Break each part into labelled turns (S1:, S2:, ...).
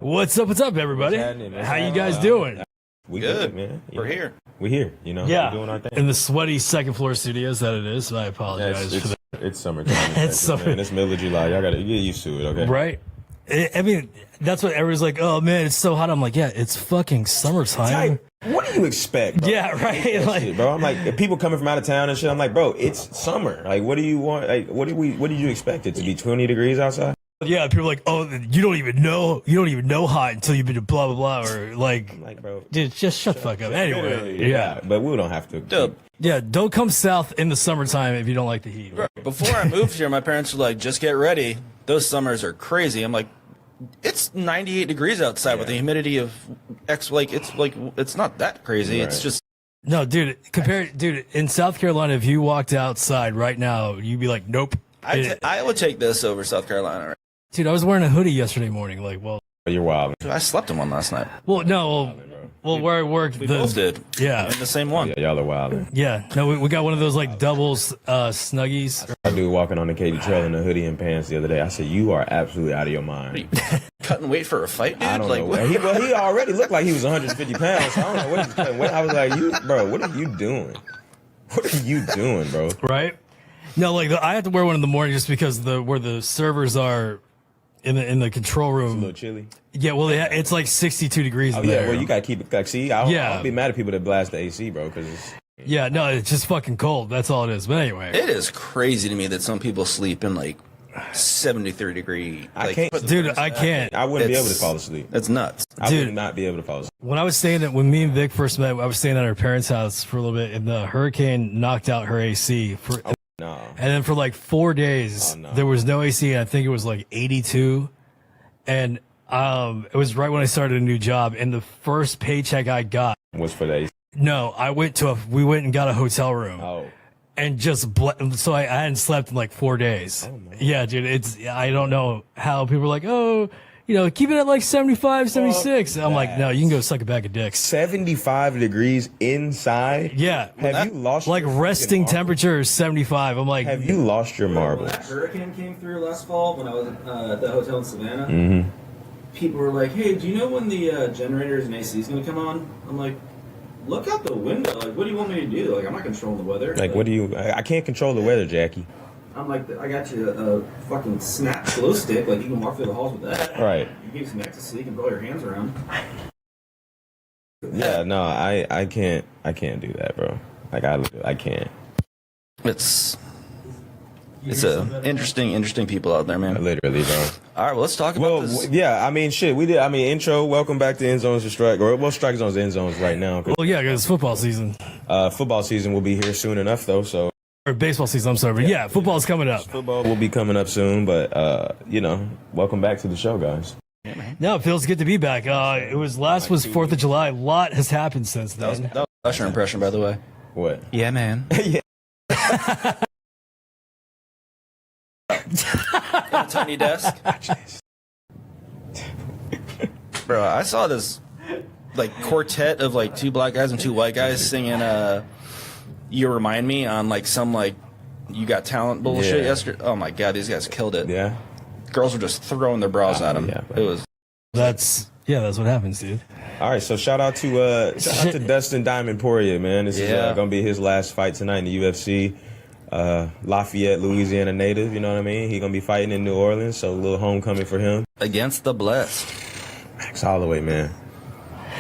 S1: What's up, everybody? How you guys doing?
S2: We good, man.
S3: We're here.
S2: We're here, you know.
S1: Yeah.
S2: We're doing our thing.
S1: In the sweaty second floor studios that it is, so I apologize for that.
S2: It's summertime.
S1: It's summer.
S2: Man. It's middle of July. Y'all got to get used to it, okay?
S1: Right? I mean, that's what everyone's like, oh, man, it's so hot. I'm like, yeah, it's fucking summertime.
S2: What do you expect, bro?
S1: Yeah, right? Like,
S2: shit, bro. I'm like, if people coming from out of town and shit, I'm like, bro, it's summer. Like, what do you want? Like, what did you expect it to be 20 degrees outside?
S1: yeah, people are like, oh, you don't even know hot until you've been to blah, blah, blah. Or like,
S2: I'm like, bro,
S1: dude, just shut the fuck up. Anyway, yeah.
S2: But we don't have to.
S3: Dude,
S1: Yeah, don't come south in the summertime if you don't like the heat.
S3: bro, before I moved here, my parents were like, just get ready. Those summers are crazy. I'm like, it's 98 degrees outside with the humidity of X. It's not that crazy.
S2: Right.
S3: It's just.
S1: No, dude, in South Carolina, if you walked outside right now, you'd be like, nope.
S3: I would take this over South Carolina. Right?
S1: Dude, I was wearing a hoodie yesterday morning. Like, well,
S2: You're wild.
S3: I slept in one last night.
S1: well, no, well, where I worked,
S3: We both did.
S1: yeah,
S3: In the same one.
S2: Yeah, y'all are wild.
S1: yeah. No, we got one of those like doubles, snuggies.
S2: I dude walking on the Katy Trail in a hoodie and pants the other day. I said, you are absolutely out of your mind.
S3: Cutting weight for a fight, dude?
S2: I don't
S3: like,
S2: know.
S3: what?
S2: He already looked like he was 150 pounds. So I don't know what he's cutting weight. I was like, bro, what are you doing? What are you doing, bro?
S1: Right? No, like I have to wear one in the morning just because where the servers are in the control room.
S2: A little chilly.
S1: Yeah, well, it's like 62 degrees
S2: Oh
S1: in there.
S2: yeah, well you gotta keep it. Like, see, I don't be mad at people that blast the AC, bro, because it's.
S1: Yeah, no, it's just fucking cold. That's all it is. But anyway,
S3: It is crazy to me that some people sleep in like 73 degree.
S2: I
S3: like,
S2: can't-
S3: put the
S1: dude,
S3: furnace
S1: I
S3: out.
S1: can't.
S2: I wouldn't be able to
S3: It's-
S2: fall asleep.
S3: That's nuts.
S2: I
S1: Dude.
S2: would not be able to fall asleep.
S1: When I was staying when me and Vic first met, I was staying at our parents' house for a little bit, and the hurricane knocked out her AC.
S2: No.
S1: And then for like 4 days,
S2: Oh, no.
S1: there was no AC. And I think it was like 82. And it was right when I started a new job. And the first paycheck I got,
S2: What's for the AC?
S1: no, we went and got a hotel room.
S2: Oh.
S1: And just, so I hadn't slept in like 4 days.
S2: Oh, man.
S1: Yeah, dude, I don't know how people are like, oh, keep it at like 75, 76. I'm like, no, you can go suck a bag of dicks.
S2: 75 degrees inside?
S1: Yeah.
S2: Have you lost
S1: Like
S2: your
S1: resting
S2: fucking
S1: temperature is 75. I'm like,
S2: marbles? Have you lost your marbles?
S4: When that hurricane came through last fall, when I was at the hotel in Savannah,
S2: Mm-hmm.
S4: people were like, "Hey, do you know when the generators and AC is going to come on?" I'm like, "Look out the window. Like, what do you want me to do? Like, I'm not controlling the weather.
S2: Like, what do you? I can't control the weather, Jackie.
S4: I'm like, I got you a fucking snap glow stick. Like, you can walk through the halls with that.
S2: Right.
S4: You give some ecstasy, you can blow your hands around.
S2: Yeah, no, I can't do that, bro. Like, I can't.
S3: It's interesting people out there, man.
S2: Literally, bro.
S3: All right, well, let's talk about
S2: Well,
S3: this.
S2: yeah, I mean, shit, we did. I mean, intro, welcome back to End Zones to Strike. Or, well, Strike Zone's End Zones right now.
S1: well, yeah, because it's football season.
S2: Football season will be here soon enough, though, so.
S1: Or baseball season, I'm sorry. But yeah, football's coming up.
S2: Football will be coming up soon, but, welcome back to the show, guys.
S1: No, it feels good to be back. It was 4th of July. A lot has happened since then.
S3: That was Usher impression, by the way.
S2: What?
S3: Yeah, man.
S2: Yeah.
S3: Tiny desk. Bro, I saw this like quartet of like two black guys and two white guys singing You Remind Me on like some like You Got Talent bullshit
S2: Yeah.
S3: yesterday. Oh my god, these guys killed it.
S2: Yeah?
S3: Girls were just throwing their bras at him.
S2: yeah,
S3: It was
S1: That's what happens, dude.
S2: All right, so shout out to Dustin Diamond Poirier, man. This is
S3: Yeah.
S2: going to be his last fight tonight in the UFC. Lafayette, Louisiana native, you know what I mean? He's going to be fighting in New Orleans, so a little homecoming for him.
S3: against the blessed.
S2: Max Holloway, man.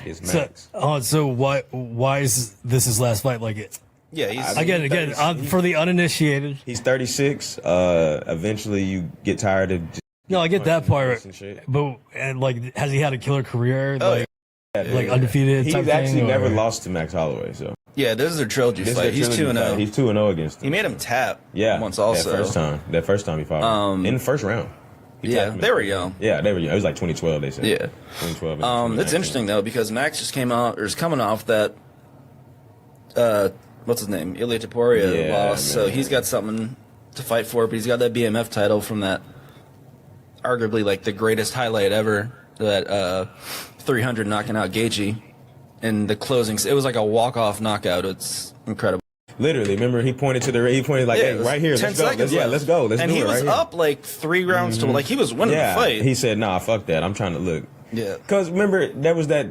S2: It's Max.
S1: So why is this his last fight? Like it
S3: Yeah, he's
S1: again for the uninitiated.
S2: He's 36. Eventually you get tired of just
S1: No, I get that part,
S2: and shit.
S1: but and like, has he had a killer career?
S3: Oh,
S1: Like undefeated.
S2: He's
S1: type
S2: actually
S1: thing,
S2: never
S1: or-
S2: lost to Max Holloway, so.
S3: yeah, this is their trilogy
S2: This is
S3: fight.
S2: their
S3: He's
S2: trilogy
S3: 2-0.
S2: fight. He's 2-0 against
S3: He
S2: him.
S3: made him tap
S2: Yeah.
S3: once also.
S2: That first time he fought him. In the first round. He
S3: Yeah,
S2: tapped him.
S3: they were young.
S2: Yeah, they were young. It was like 2012, they said.
S3: Yeah.
S2: 2012.
S3: It's interesting though because Max just came out or is coming off that what's his name? Ilya Taporia
S2: Yeah,
S3: loss. So
S2: man.
S3: he's got something to fight for, but he's got that BMF title from that arguably like the greatest highlight ever, that 300 knocking out Gaethje in the closing. It was like a walk-off knockout. It's incredible.
S2: Literally, remember he pointed like,
S3: Yeah,
S2: hey,
S3: it was
S2: right here,
S3: 10
S2: let's go.
S3: seconds
S2: Let's go. Let's
S3: and
S2: do
S3: he
S2: it
S3: was
S2: right here.
S3: up like 3 rounds to like he was winning
S2: Yeah,
S3: the fight.
S2: he said, nah, fuck that. I'm trying to look.
S3: Yeah.
S2: Because remember, there was that,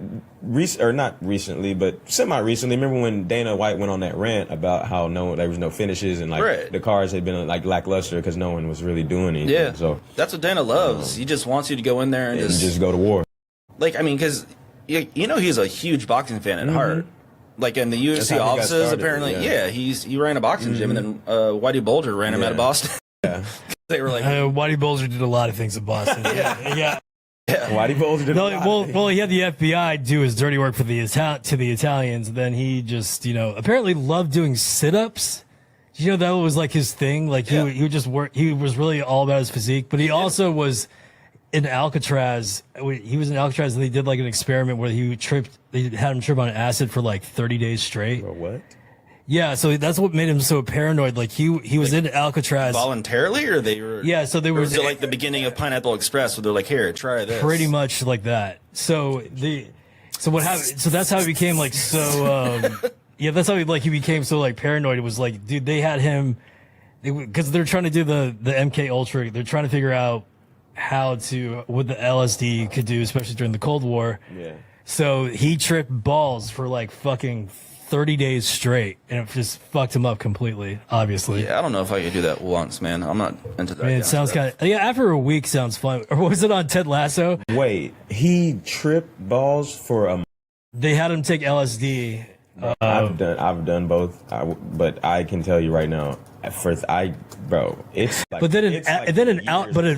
S2: or not recently, but semi-recently, remember when Dana White went on that rant about how there was no finishes and like the cards had been like lackluster because no one was really doing anything.
S3: Yeah.
S2: So
S3: that's what Dana loves. He just wants you to go in there and
S2: just go to war.
S3: Like, I mean, because you know he's a huge boxing fan at heart. Like in the UFC offices, apparently, he ran a boxing gym, and then Whitey Bulger ran him out of Boston.
S2: Yeah,
S3: they were like,
S1: Whitey Bulger did a lot of things in Boston. yeah.
S2: Whitey Bulger did.
S1: Well, he had the FBI do his dirty work for the Italians. And then he just, apparently loved doing sit-ups. That was like his thing. Like he would just work. He was really all about his physique, but he also was in Alcatraz. He was in Alcatraz, and they did like an experiment where they had him trip on acid for like 30 days straight.
S2: Or what?
S1: Yeah, so that's what made him so paranoid. Like he was in Alcatraz
S3: voluntarily, or they were.
S1: Yeah, so they were.
S3: Was it like the beginning of Pineapple Express, where they're like, "Here, try this."
S1: Pretty much like that. So what happened? So that's how he became like so. That's how he became so like paranoid. It was like, dude, they had him because they're trying to do the MK Ultra. They're trying to figure out what the LSD could do, especially during the Cold War.
S2: Yeah. So
S1: he tripped balls for like fucking 30 days straight, and it just fucked him up completely, obviously.
S3: Yeah, I don't know if I could do that once, man. I'm not into that.
S1: I mean, it sounds kind of, after a week sounds fun. Or was it on Ted Lasso?
S2: Wait, he tripped balls for a.
S1: They had him take LSD.
S2: I've done both, but I can tell you right now, at first, it's like.
S1: But then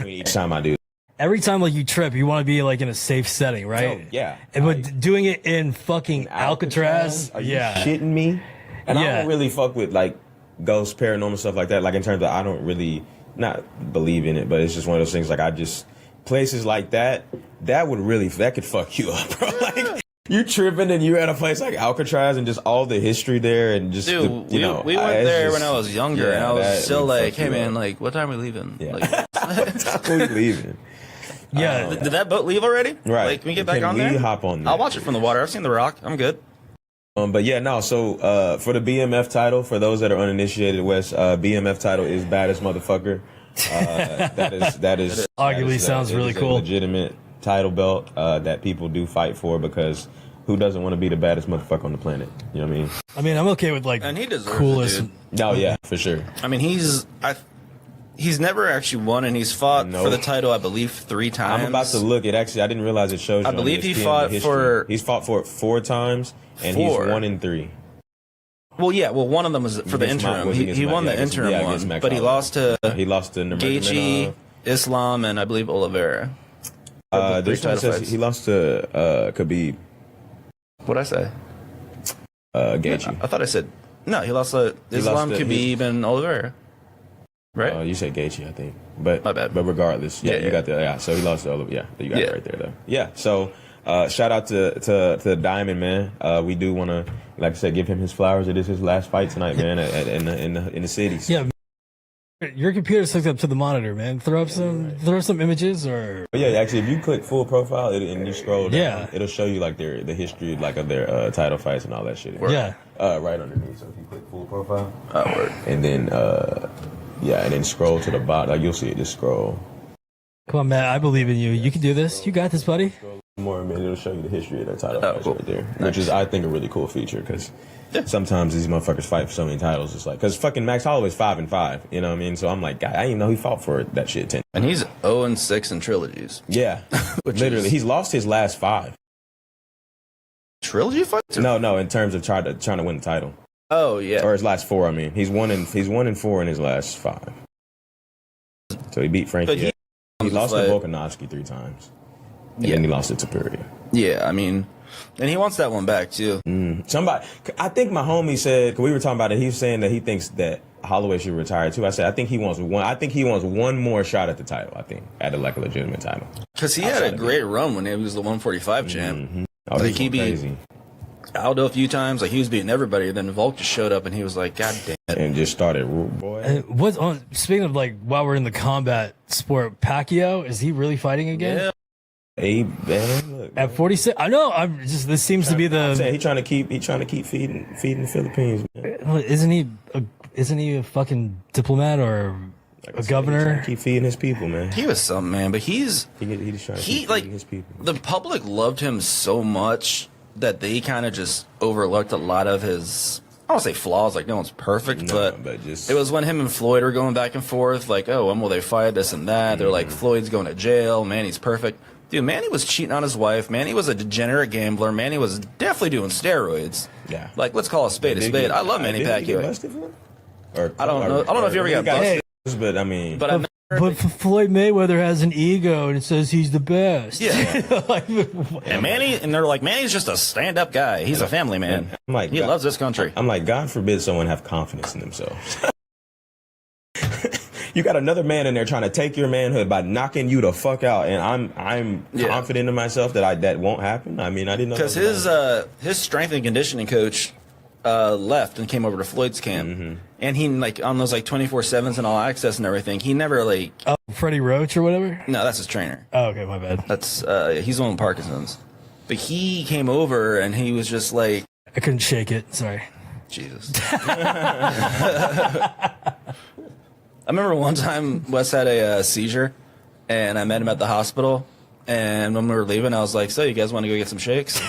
S2: each time I do.
S1: Every time like you trip, you want to be like in a safe setting, right?
S2: Oh, yeah.
S1: But doing it in fucking Alcatraz,
S2: are you shitting me? And I don't really fuck with like ghost, paranormal stuff like that. Like in terms of, I don't really not believe in it, but it's just one of those things. Like places like that could fuck you up, bro. Like you tripping and you're at a place like Alcatraz and just all the history there and just
S3: we went there when I was younger and I was still like, hey man, like what time are we leaving?
S2: Yeah.
S3: Like,
S2: what time are we leaving?
S1: Yeah.
S3: Did that boat leave already?
S2: Right.
S3: Like, can we get back on there?
S2: Hop on there?
S3: I'll watch it from the water. I've seen The Rock. I'm good.
S2: But yeah, no. So for the BMF title, for those that are uninitiated, Wes, BMF title is baddest motherfucker. That is
S1: arguably sounds really cool.
S2: Legitimate title belt that people do fight for because who doesn't want to be the baddest motherfucker on the planet? You know what I mean?
S1: I mean, I'm okay with like
S3: and he deserves
S1: coolest.
S3: It, dude.
S2: Oh yeah, for sure.
S3: I mean, he's never actually won, and he's fought for the title, I believe, 3 times.
S2: I'm about to look. I didn't realize it shows you.
S3: I believe
S2: he's
S3: fought
S2: for it 4 times, and he's 1 in 3.
S3: Well, yeah. Well, one of them was for the interim. He won the interim one, but he lost to Gaethje, Islam, and I believe Oliveira.
S2: This one says he lost to Khabib.
S3: What'd I say?
S2: Gaethje.
S3: I thought I said no. He lost to Islam, Khabib, and Oliveira. Right?
S2: You said Gaethje, I think. But
S3: my bad.
S2: But regardless, you got the so he lost to Oliveira. Yeah, you got it right there though. Yeah. So shout out to Diamond, man. We do want to, like I said, give him his flowers. It is his last fight tonight, man, in the cities.
S1: Yeah. Your computer's hooked up to the monitor, man. Throw up some images or.
S2: But yeah, actually, if you click full profile and you scroll down, it'll show you like the history like of their title fights and all that shit.
S1: Yeah.
S2: Right underneath. So if you click full profile, and then and then scroll to the bottom, like you'll see it. Just scroll.
S1: Come on, Matt. I believe in you. You can do this. You got this, buddy.
S2: More, man. It'll show you the history of their title fights right there, which is, I think, a really cool feature because sometimes these motherfuckers fight for so many titles. It's like, because fucking Max Holloway's 5-5. You know what I mean? So I'm like, God, I didn't even know he fought for that shit 10.
S3: And he's 0-6 in trilogies.
S2: Yeah, literally, he's lost his last 5
S3: trilogy fights.
S2: No, in terms of trying to win the title.
S3: Oh yeah,
S2: or his last 4. I mean, he's 1-4 in his last 5. So he beat Frankie. He lost to Volkanovski 3 times. And then he lost to Poirier.
S3: Yeah, I mean, and he wants that one back too.
S2: I think my homie said, because we were talking about it, he was saying that he thinks that Holloway should retire too. I said, I think he wants one more shot at the title. I think at a legitimate title.
S3: Because he had a great run when he was the 145 champ.
S2: Mm-hmm.
S3: Like he beat Aldo a few times. Like he was beating everybody. Then Volk just showed up and he was like, God damn it.
S2: And just started, boy.
S1: Speaking of like, while we're in the combat sport, Pacquiao, is he really fighting again?
S3: Yeah.
S2: Hey man, look,
S1: at 46. I know. This seems to be the.
S2: He's trying to keep feeding the Philippines. Man.
S1: Isn't he a fucking diplomat or? a governor.
S2: Keep feeding his people, man.
S3: He was something, man. But
S2: he just trying to keep feeding his people.
S3: The public loved him so much that they kind of just overlooked a lot of his. I don't say flaws, like no one's perfect, but just, it was when him and Floyd were going back and forth, like, oh, when will they fight, this and that. They're like, Floyd's going to jail, Manny's perfect. Dude, Manny was cheating on his wife. Manny was a degenerate gambler. Manny was definitely doing steroids. Yeah. Like, let's call a spade a spade. I love Manny Pacquiao. I don't know if you ever got busted.
S2: But I mean...
S1: But Floyd Mayweather has an ego and says he's the best.
S3: Yeah. And they're like, Manny's just a stand-up guy. He's a family man. I'm like, he loves this country.
S2: I'm like, God forbid someone have confidence in themselves. You got another man in there trying to take your manhood by knocking you the fuck out, and I'm confident in myself that won't happen. I mean, I didn't know.
S3: Because his strength and conditioning coach left and came over to Floyd's camp, and he like on those like 24/7s and all access and everything. He never like
S1: Freddie Roach or whatever.
S3: No, that's his trainer.
S1: Oh, okay, my bad.
S3: That's he's the one with Parkinson's, but he came over and he was just like,
S1: I couldn't shake it. Sorry.
S3: Jesus. I remember one time Wes had a seizure, and I met him at the hospital. And when we were leaving, I was like, "So, you guys want to go get some shakes?"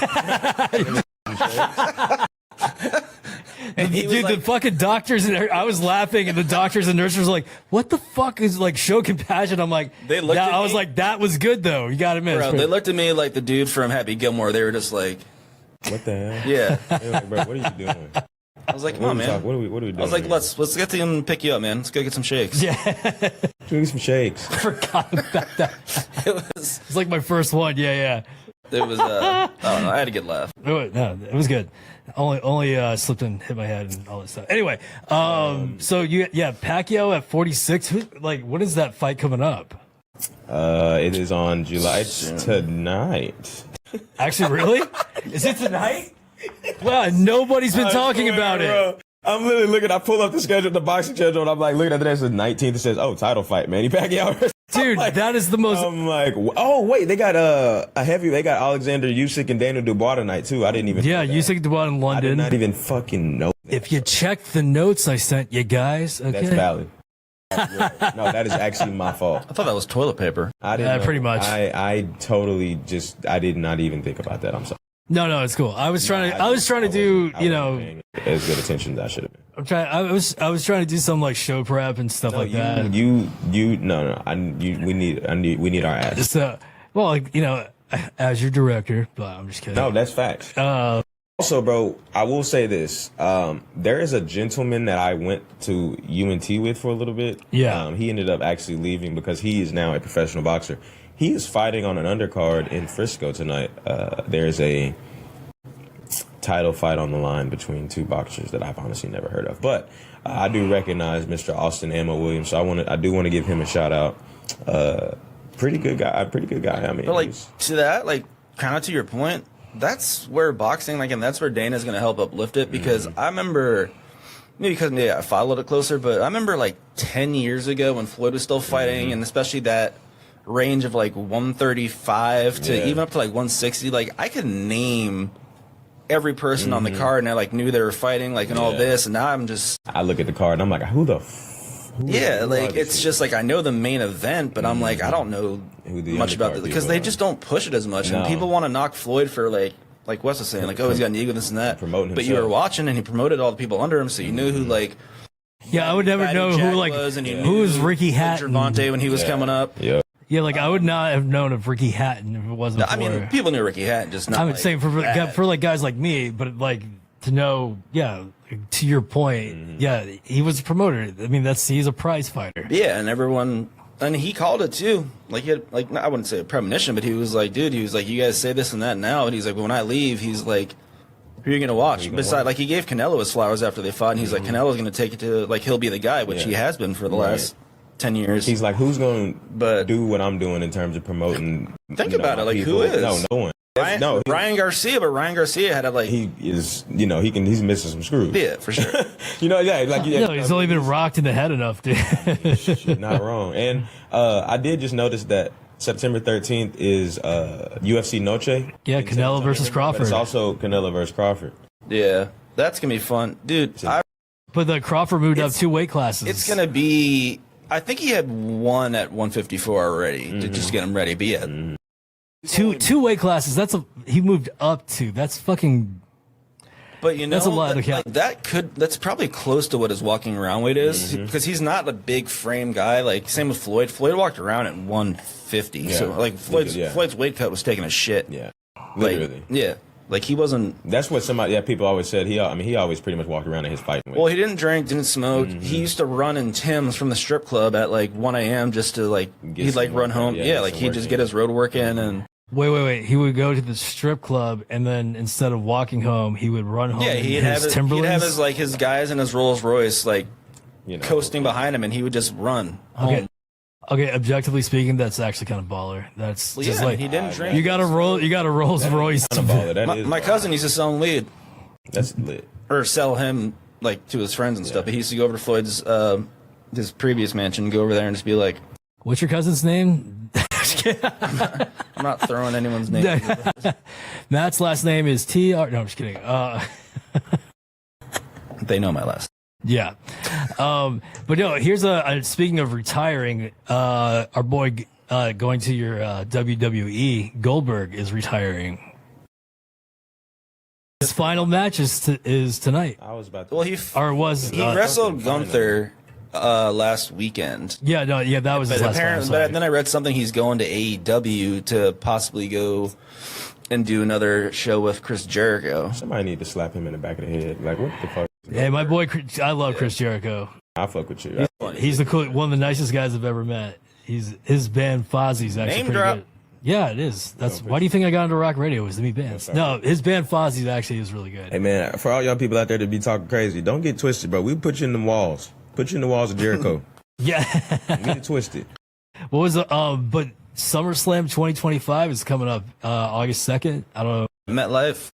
S1: And dude, like, the fucking doctors and I was laughing, and the doctors and nurses were like, "What the fuck is like show compassion?" I'm like,
S3: they looked at me,
S1: I was like, "That was good though." You got to admit,
S3: bro. They looked at me like the dude from Happy Gilmore. They were just like,
S2: "What the hell?"
S3: Yeah.
S2: Like, bro, what are you doing?
S3: I was like, "Come on, man.
S2: What are we doing?" I
S3: was like, "Let's get to him and pick you up, man. Let's go get some shakes."
S1: Yeah.
S2: Let's go get some shakes.
S1: I forgot about that. It's like my first one. Yeah.
S3: It was. I don't know. I had a good laugh.
S1: No, it was good. Only slipped and hit my head and all that stuff. Anyway, so Pacquiao at 46. When is that fight coming up?
S2: It is on July tonight.
S1: Actually, really? Is it tonight? Wow, nobody's been talking about it. Bro.
S2: I'm literally looking. I pull up the schedule, the boxing schedule, and I'm like, looking at that. It says 19th. It says, title fight, Manny Pacquiao.
S1: Dude, like, that is the most.
S2: I'm like, oh wait, they got a heavy. They got Alexander Usyk and Daniel Dubois tonight too. I didn't even.
S1: Yeah, Usyk Dubois in London.
S2: I did not even fucking know.
S1: If you check the notes I sent you guys, okay.
S2: That's valid. No, that is actually my fault.
S3: I thought that was toilet paper.
S2: I didn't.
S1: Pretty much.
S2: I totally I did not even think about that. I'm sorry.
S1: No, it's cool. I was trying to do,
S2: as good attention as I should have been.
S1: I was trying to do some like show prep and stuff like that.
S2: We need our ass.
S1: So, as your director, but I'm just kidding.
S2: No, that's facts. Also, bro, I will say this. There is a gentleman that I went to UNT with for a little bit.
S1: Yeah.
S2: He ended up actually leaving because he is now a professional boxer. He is fighting on an undercard in Frisco tonight. There's a title fight on the line between two boxers that I've honestly never heard of. But I do recognize Mr. Austin Ammo Williams, so I do want to give him a shout out. Pretty good guy. I mean,
S3: but to that, kind of to your point, that's where boxing, and that's where Dana's going to help uplift it, because I remember, maybe because I followed it closer, but I remember 10 years ago when Floyd was still fighting, and especially that range of 135 to even up to 160. I could name every person on the card, and I knew they were fighting and all this, and now I
S2: look at the card and I'm like, who the
S3: it's just I know the main event, but I'm I don't know much about this because they just don't push it as much, and people want to knock Floyd for like Wes was saying, he's got an ego, this and that, but you were watching and he promoted all the people under him, so you knew who
S1: I would never know who
S3: was, and
S1: who was Ricky Hatton,
S3: Gervonta when he was coming up.
S1: Yeah, I would not have known of Ricky Hatton if it wasn't for...
S3: I mean, people knew Ricky Hatton, just not
S1: I would say for guys like me, but to know, to your point, he was a promoter. I mean, he's a prize fighter.
S3: Yeah, and everyone... And he called it, too. He had, I wouldn't say a premonition, but he was dude, you guys say this and that now, and he's like, when I leave, he's like, who are you going to watch? Besides, he gave Canelo his flowers after they fought, and he's like, Canelo's going to take it to, he'll be the guy, which he has been for the last 10 years.
S2: He's like, who's going to do what I'm doing in terms of promoting?
S3: Think about it, who is?
S2: No one.
S3: Ryan Garcia, but Ryan Garcia had a
S2: he is, he's missing some screws.
S3: Yeah, for sure.
S1: He's only been rocked in the head enough, dude.
S2: Shit, not wrong. And I did just notice that September 13th is UFC Noche.
S1: Yeah, Canelo versus Crawford.
S2: But it's also Canelo versus Crawford.
S3: Yeah, that's gonna be fun, dude.
S1: But the Crawford moved up 2 weight classes.
S3: It's gonna be I think he had one at 154 already to just get him ready. But yeah,
S1: two weight classes. He moved up to. That's fucking.
S3: But you know,
S1: that's a lot to count.
S3: That's probably close to what his walking around weight is, because he's not a big frame guy. Like same with Floyd. Floyd walked around at 150, so like Floyd's weight cut was taking a shit.
S2: Yeah, literally.
S3: Like he wasn't.
S2: That's what people always said. He always pretty much walked around in his fighting weight.
S3: Well, he didn't drink, didn't smoke. He used to run in Tim's from the strip club at like 1 a.m. just to he'd run home. Yeah, like he'd just get his road work in and.
S1: Wait. He would go to the strip club, and then instead of walking home, he would run home.
S3: Yeah, he'd have his guys in his Rolls Royce, coasting behind him, and he would just run home.
S1: Okay, objectively speaking, that's actually kind of baller. That's just
S3: he didn't drink.
S1: You got a Rolls Royce.
S3: My cousin used to sell him weed.
S2: That's lit.
S3: Or sell him to his friends and stuff. But he used to go over to Floyd's his previous mansion, go over there and just be like,
S1: "What's your cousin's name?"
S3: I'm not throwing anyone's name.
S1: Matt's last name is T.R. No, I'm just kidding.
S3: They know my last.
S1: Yeah. But no, here's speaking of retiring, our boy going to your WWE, Goldberg is retiring. His final match is tonight.
S2: I was about to.
S3: Well, he wrestled Gunther last weekend.
S1: Yeah, that was his last time.
S3: But then I read something he's going to AEW to possibly go and do another show with Chris Jericho.
S2: Somebody need to slap him in the back of the head. Like, what the fuck?
S1: Hey, my boy, I love Chris Jericho.
S2: I fuck with you.
S1: He's one of the nicest guys I've ever met. His band Fozzie's actually
S3: Name
S1: pretty
S3: drop.
S1: good. Yeah, it is. Why do you think I got into rock radio? Was to meet bands. No, his band Fozzie's actually is really good.
S2: Hey man, for all y'all people out there that be talking crazy, don't get twisted, bro. We put you in the walls. Put you in the walls of Jericho.
S1: Yeah.
S2: Get it twisted.
S1: What was but SummerSlam 2025 is coming up August 2nd. I don't know.
S3: MetLife.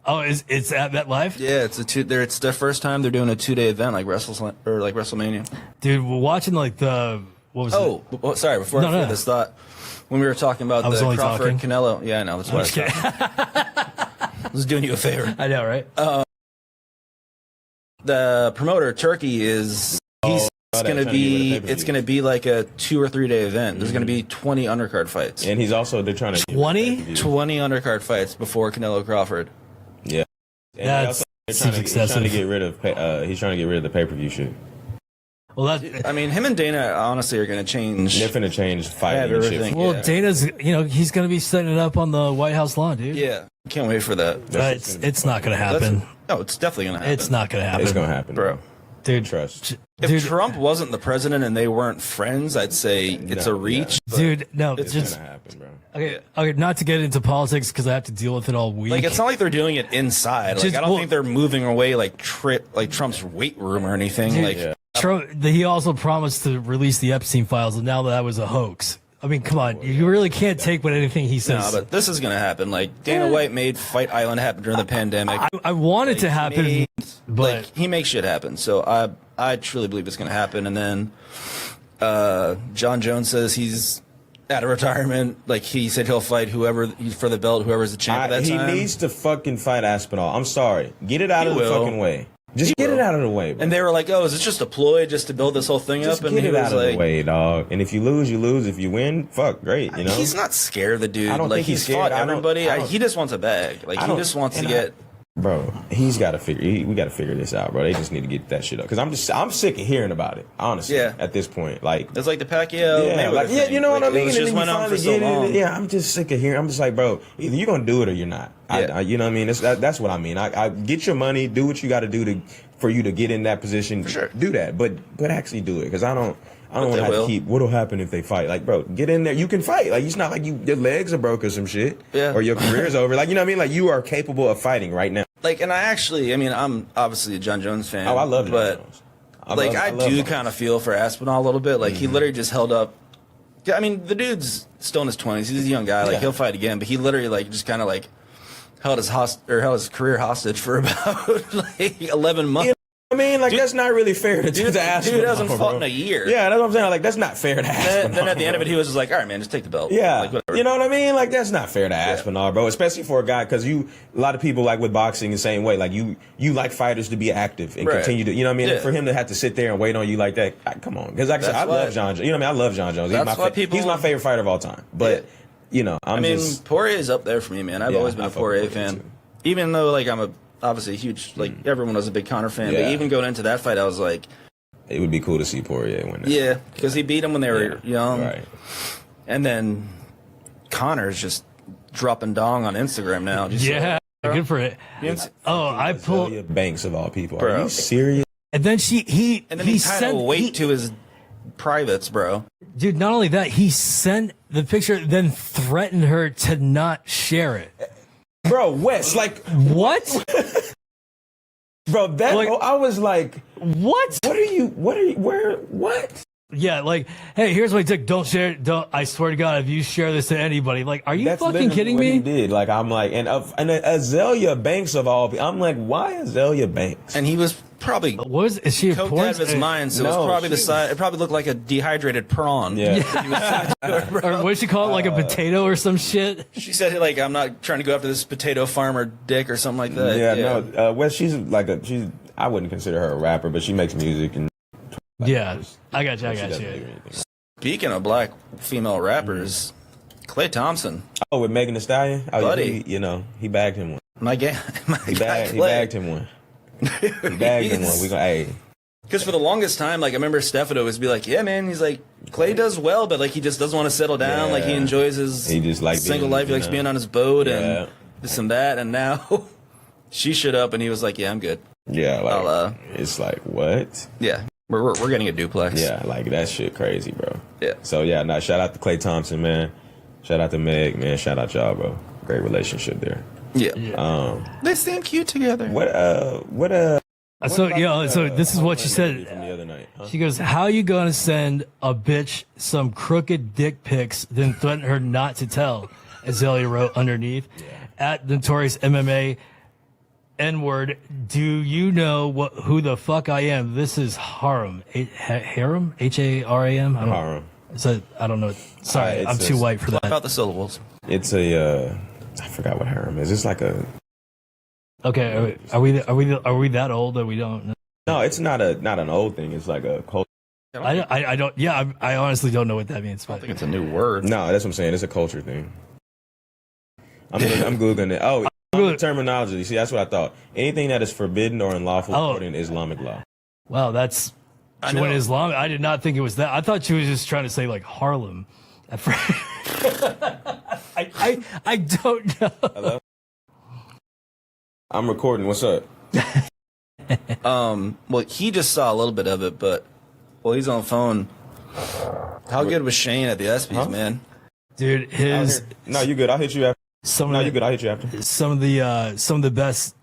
S1: Oh, it's at MetLife?
S3: Yeah, it's their first time they're doing a 2-day event like WrestleMania.
S1: Dude, we're watching what was it?
S3: Sorry, before I forget this thought, when we were talking about the Crawford Canelo. Yeah, I know. That's why I was doing you a favor.
S1: I know, right?
S3: The promoter Turkey is it's gonna be like a 2 or 3 day event. There's gonna be 20 undercard fights,
S2: and they're trying to
S1: 20
S3: undercard fights before Canelo Crawford.
S2: Yeah, and he's trying to get rid of the pay-per-view shit.
S1: Well,
S3: him and Dana honestly are going to change.
S2: They're going to change fighting and shit.
S1: Well, yeah. Dana's, he's going to be setting it up on the White House lawn, dude.
S3: Yeah, can't wait for that.
S1: It's not going to happen.
S3: No, it's definitely going to happen.
S1: It's not going to happen.
S2: It's going to happen,
S3: bro.
S1: Dude,
S2: trust.
S3: If Trump wasn't the president and they weren't friends, I'd say it's a reach.
S1: Yeah. Dude, no,
S2: it's just going to happen, bro.
S1: Okay, not to get into politics because I have to deal with it all week.
S3: It's not like they're doing it inside. I don't think they're moving away like Trump's weight room or anything.
S1: Dude, Trump, he also promised to release the Epstein files, and now that was a hoax. I mean, come on, you really can't take what anything he says.
S3: No, but this is going to happen. Dana White made Fight Island happen during the pandemic.
S1: I want it to happen, but
S3: he makes shit happen. So I truly believe it's going to happen. And then John Jones says he's out of retirement. He said he'll fight whoever for the belt, whoever's the champ at that time.
S2: He needs to fucking fight Aspinall. I'm sorry, get it out of the fucking way. Just get it out of the way, bro.
S3: And they were like, "Oh, is this just a ploy just to build this whole thing up?" And
S2: get it out of the way, dog. And if you lose, you lose. If you win, fuck, great.
S3: He's not scared of the dude.
S2: I don't think
S3: he's fought everybody. He just wants a bag. He just wants to get.
S2: Bro, he's got to figure. We got to figure this out, bro. They just need to get that shit up. Because I'm sick of hearing about it. Honestly, at this point,
S3: it's like the Pacquiao.
S2: You know what I mean.
S3: It just went on for so long.
S2: Yeah, I'm just sick of hearing. I'm just like, bro, either you're gonna do it or you're not. You know what I mean? That's what I mean. I get your money, do what you got to do for you to get in that position.
S3: For sure.
S2: Do that, but actually do it. Because I don't want to have to keep. What'll happen if they fight? Bro, get in there. You can fight. It's not like your legs are broke or some shit.
S3: Yeah.
S2: Or your career's over. You know what I mean? You are capable of fighting right now.
S3: And I'm obviously a John Jones fan.
S2: Oh, I love John Jones.
S3: I do kind of feel for Aspinall a little bit. He literally just held up. I mean, the dude's still in his 20s. He's a young guy. He'll fight again, but he literally just kind of held his career hostage for about 11 months.
S2: I mean, like, that's not really fair to Aspinall.
S3: Dude hasn't fought in a year.
S2: Yeah, that's what I'm saying. Like, that's not fair to Aspinall.
S3: Then at the end of it, he was just like, all right, man, just take the belt.
S2: Yeah.
S3: Like, whatever.
S2: You know what I mean? Like, that's not fair to Aspinall, bro. Especially for a guy, because a lot of people, like, with boxing the same way. Like, you like fighters to be active and continue to, you know what I mean?
S3: Yeah.
S2: And for him to have to sit there and wait on you like that, come on. Because, like I said, I love John Jones. You know what I mean? I love John Jones. He's my favorite fighter of all time. But, you know,
S3: Poirier is up there for me, man. I've always been a Poirier fan.
S2: Too.
S3: Even though, like, I'm obviously a huge, like, everyone was a big Conor fan.
S2: Yeah.
S3: But even going into that fight, I was like...
S2: It would be cool to see Poirier win that.
S3: Yeah, because he beat him when they were young.
S2: Right.
S3: And then Conor's just dropping dong on Instagram now. Just
S1: good for it. I pulled
S2: Azalea Banks of all people.
S3: Bro.
S2: Are you serious?
S1: and then he
S3: he tied a weight to his privates, bro.
S1: Dude, not only that, he sent the picture, then threatened her to not share it.
S2: Bro, Wes, like,
S1: What?
S2: bro, that,
S1: Like-
S2: I was like,
S1: What?
S2: what?
S1: Yeah, like, hey, here's my dick. Don't share it. I swear to God, if you share this to anybody, like, are you
S2: That's
S1: fucking
S2: literally
S1: kidding
S2: what
S1: me?
S2: He did. Like, I'm like, and Azalea Banks of all people. I'm like, why Azalea Banks?
S3: And he was probably
S1: Is she a
S3: coked
S1: porn?
S3: out of his mind, so it
S2: No,
S3: was probably the
S2: she-
S3: size. It probably looked like a dehydrated prawn.
S2: Yeah.
S1: Or what did she call it? Like a potato or some shit?
S3: She said, like, I'm not trying to go after this potato farmer dick or something like that.
S2: No. Wes, she's I wouldn't consider her a rapper, but she makes music and.
S1: Yeah, I got you.
S2: She doesn't do anything.
S3: Speaking of black female rappers, Klay Thompson,
S2: Oh, with Megan Thee Stallion? Oh,
S3: Buddy.
S2: He bagged him one.
S3: my guy,
S2: He
S3: Klay.
S2: bagged him one. He bagged him one. We go, hey.
S3: Because for the longest time, like, I remember Stefano was be like, yeah, man, he's like, Klay does well, but, like, he just doesn't want to settle down.
S2: Yeah.
S3: Like, he enjoys his
S2: He just like
S3: single
S2: being,
S3: life. He likes being on his boat
S2: Yeah.
S3: and this and that. And now she showed up and he was like, yeah, I'm good.
S2: Yeah, like,
S3: I'll,
S2: it's like, what?
S3: Yeah, we're getting a duplex.
S2: Yeah, like, that shit crazy, bro.
S3: Yeah.
S2: So, yeah, shout out to Klay Thompson, man. Shout out to Meg, man. Shout out y'all, bro. Great relationship there.
S3: Yeah. They seem cute together.
S1: So this is what she said
S2: from the other night. Huh?
S1: She goes, how you gonna send a bitch some crooked dick pics, then threaten her not to tell? Azalea wrote underneath. At Notorious MMA, N-word, do you know who the fuck I am? This is Haram. Haram? H-A-R-A-M? I don't know. Sorry, I'm too white for that.
S3: About the syllables.
S2: It's I forgot what harem is. It's like a.
S1: Okay, are we that old that we don't know?
S2: No, it's not an old thing. It's like a culture.
S1: I don't. Yeah, I honestly don't know what that means.
S3: I don't think it's a new word.
S2: No, that's what I'm saying. It's a culture thing. I'm googling it. Oh, the terminology. See, that's what I thought. Anything that is forbidden or unlawful according to Islamic law.
S1: Wow, that's. She went Islam. I did not think it was that. I thought she was just trying to say like Harlem. I don't know.
S2: Hello? I'm recording. What's up?
S3: Well, he just saw a little bit of it, but he's on the phone. How good was Shane at the ESPYs, man?
S1: Dude,
S2: No, you good. I'll hit you after.
S1: you good.
S2: I'll hit you after.
S1: Some of the best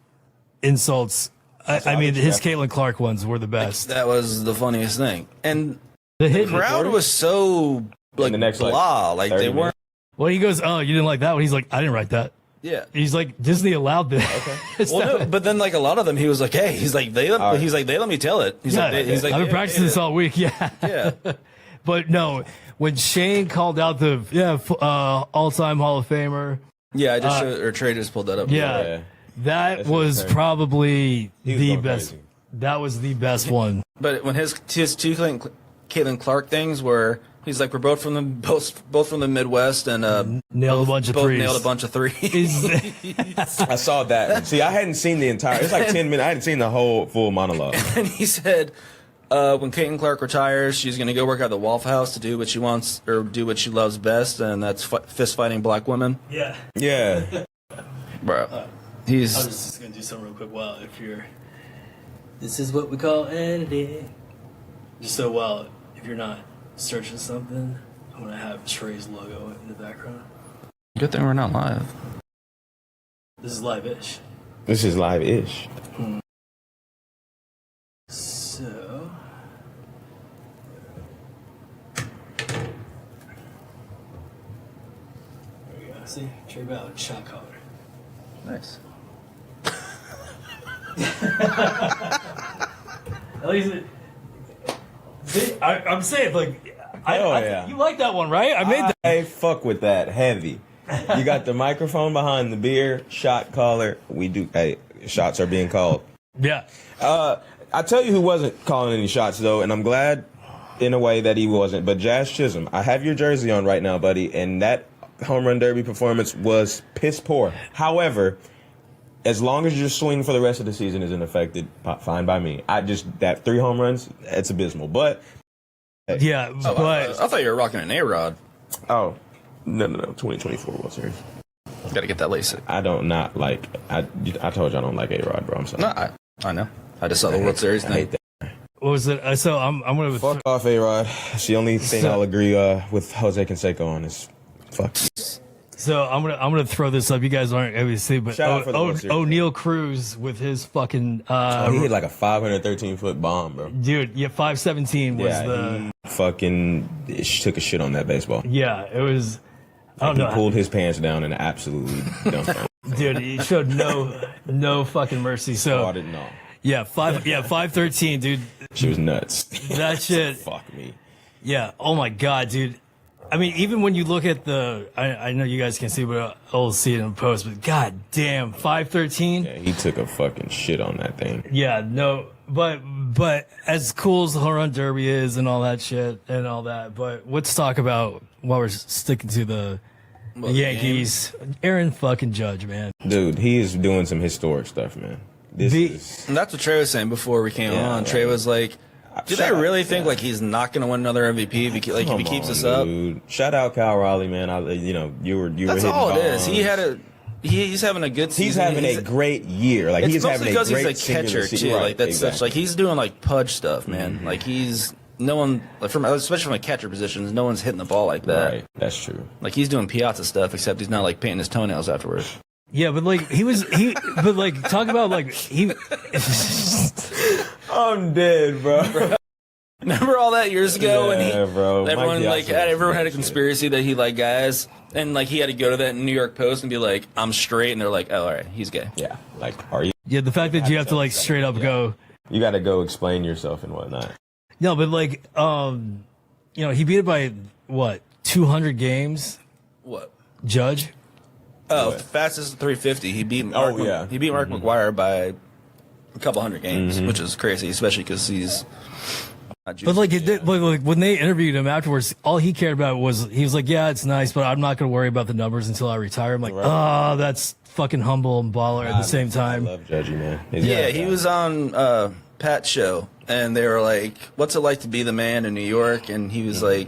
S1: insults. I mean, his Caitlin Clark ones were the best.
S3: That was the funniest thing, and
S1: the
S3: crowd was so like
S2: the next,
S3: blah, like they weren't.
S1: Well, he goes, "Oh, you didn't like that one?" He's like, "I didn't write that."
S3: Yeah,
S1: he's like, Disney allowed this.
S2: Okay.
S3: Well, no, but then like a lot of them, he was like, "Hey," he's like, "They let me tell it." He's like,
S1: I've been practicing this all week. Yeah,
S3: yeah.
S1: But no, when Shane called out the all-time Hall of Famer.
S3: Yeah, I just showed, or Trey just pulled that up.
S1: Yeah. That was probably the best. Crazy. That was the best one.
S3: But when his two Caitlin Clark things were, he's like, we're both from the Midwest and
S1: nailed a bunch of threes.
S2: I saw that. See, I hadn't seen the entire. It's like 10 minutes. I hadn't seen the whole full monologue.
S3: And he said, when Caitlin Clark retires, she's going to go work at the Waffle House to do what she wants or do what she loves best, and that's fist fighting black women.
S1: Yeah.
S2: Yeah.
S3: Bro.
S1: I'm just going to do something real quick. Well, this is what we call editing. Just so, if you're not searching something, I'm going to have Trey's logo in the background.
S3: Good thing we're not live.
S1: This is live-ish.
S2: This is live-ish.
S1: So... There we go. See? Trey Ballard, shot caller.
S3: Nice.
S1: At least, I'm saying, like, you like that one, right? I made that.
S2: I fuck with that heavy. You got the microphone behind the beer, shot caller. We do. Hey, shots are being called.
S1: Yeah.
S2: I tell you who wasn't calling any shots though, and I'm glad in a way that he wasn't. But Jazz Chisholm, I have your jersey on right now, buddy, and that home run derby performance was piss poor. However, as long as your swing for the rest of the season isn't affected, fine by me. That 3 home runs, it's abysmal. But
S1: yeah,
S3: I thought you were rocking an A-Rod.
S2: oh no, 2024 World Series.
S3: Got to get that LASIK.
S2: I told you I don't like A-Rod, bro. I'm sorry.
S3: No, I know. I just saw the World Series.
S2: I hate that.
S1: What was it? So I'm gonna
S2: Fuck off, A-Rod. It's the only thing I'll agree with Jose Canseco on is fuck.
S1: So I'm gonna throw this up. You guys aren't able to see, but
S2: Shout out for the World Series.
S1: O'Neal Cruz with his fucking
S2: he hit like a 513-foot bomb, bro.
S1: dude. Yeah, 517 was
S2: he fucking took a shit on that baseball.
S1: Yeah, it was. I don't
S2: He
S1: know.
S2: pulled his pants down and absolutely dumped him.
S1: Dude, he showed no fucking mercy. So
S2: Bought it and all.
S1: yeah, 513, dude.
S2: She was nuts.
S1: That shit.
S2: Fuck me.
S1: Yeah. Oh my god, dude. I mean, even when you look at I know you guys can see, but I'll see it in post. But god damn, 513.
S2: Yeah, he took a fucking shit on that thing.
S1: Yeah, no, but as cool as the home run derby is and all that shit and all that, but let's talk about while we're sticking to the Yankees. Aaron fucking Judge, man.
S2: Dude, he is doing some historic stuff, man.
S3: And that's what Trey was saying before we came on.
S2: Right.
S3: Trey was like, do they really think like he's not going to win another MVP if he keeps this up?
S2: Shout out Kyle Raleigh, man. You were
S3: That's
S2: hitting
S3: all it
S2: bombs.
S3: is. He's having a good season.
S2: He's having a great year. Like he's having a great
S3: because he's a catcher too.
S2: Right,
S3: like that's
S2: exactly.
S3: such like he's doing like pudge stuff, man.
S2: Mm-hmm.
S3: Like he's no one like especially from a catcher position, no one's hitting the ball like that.
S2: Right, that's true.
S3: Like he's doing Piazza stuff, except he's not like painting his toenails afterwards.
S1: Yeah, but like but like talk about like he.
S2: I'm dead, bro.
S3: Remember all that years ago when
S2: bro.
S3: everyone had a conspiracy that he liked guys, and like he had to go to that New York Post and be like, "I'm straight," and they're like, "Oh, all right, he's gay."
S2: Yeah, like are you?
S1: Yeah, the fact that you have to like straight up go.
S2: You got to go explain yourself and whatnot.
S1: No, but like he beat it by what 200 games.
S3: What?
S1: Judge.
S3: Oh, fastest 350. He beat Mark. He beat Mark McGwire by a couple hundred games, which is crazy, especially because he's.
S1: But like when they interviewed him afterwards, all he cared about was he was like, "Yeah, it's nice, but I'm not going to worry about the numbers until I retire." I'm like, "Oh, that's fucking humble and baller at the same time."
S2: I love Judgy, man.
S3: He was on Pat's show, and they were like, "What's it like to be the man in New York?" And he was like,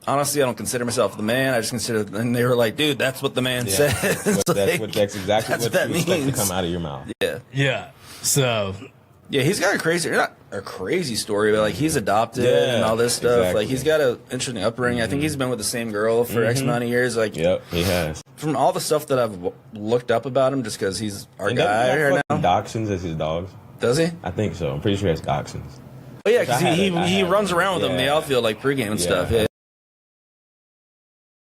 S3: "Honestly, I don't consider myself the man. I just consider." And they were like, "Dude, that's what the man says."
S2: That's exactly what
S3: that
S2: you expect to
S3: means.
S2: come out of your mouth.
S1: Yeah. So.
S3: Yeah, he's got not a crazy story, but like he's adopted and all this stuff.
S2: Exactly.
S3: Like he's got an interesting upbringing. I think he's been with the same girl for X amount of years. Like,
S2: Yep, he has.
S3: From all the stuff that I've looked up about him, just because he's our guy right now.
S2: Dachshunds as his dogs.
S3: Does he?
S2: I think so. I'm pretty sure he has dachshunds.
S3: Oh yeah, because he runs around with them in the outfield like pregame and stuff. Yeah.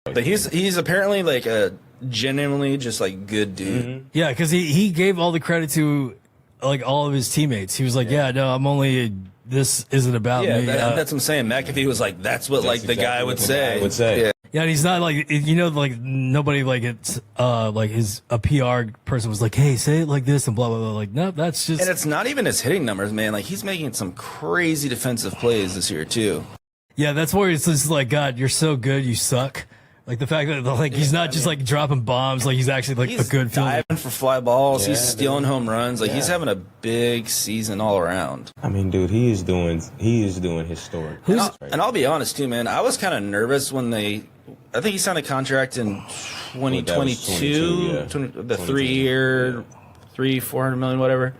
S3: But he's apparently like a genuinely just like good dude.
S1: Yeah, because he gave all the credit to like all of his teammates. He was like, "Yeah, no, I'm only. This isn't about me."
S3: That's what I'm saying. McAfee was like, "That's what like the guy would say."
S1: Yeah, and he's not like like nobody like it's like a PR person was like, "Hey, say it like this," and blah blah blah. Like, no, that's just.
S3: And it's not even his hitting numbers, man. Like he's making some crazy defensive plays this year too.
S1: Yeah, that's where it's just like, God, you're so good, you suck. Like the fact that like he's not just like dropping bombs, like he's actually like a good fielder.
S3: Diving for fly balls, he's stealing home runs, like he's having a big season all around.
S2: I mean, dude, he is doing historic.
S3: And I'll be honest too, man. I was kind of nervous when I think he signed a contract in 2022, the 3-year, $400 million, whatever.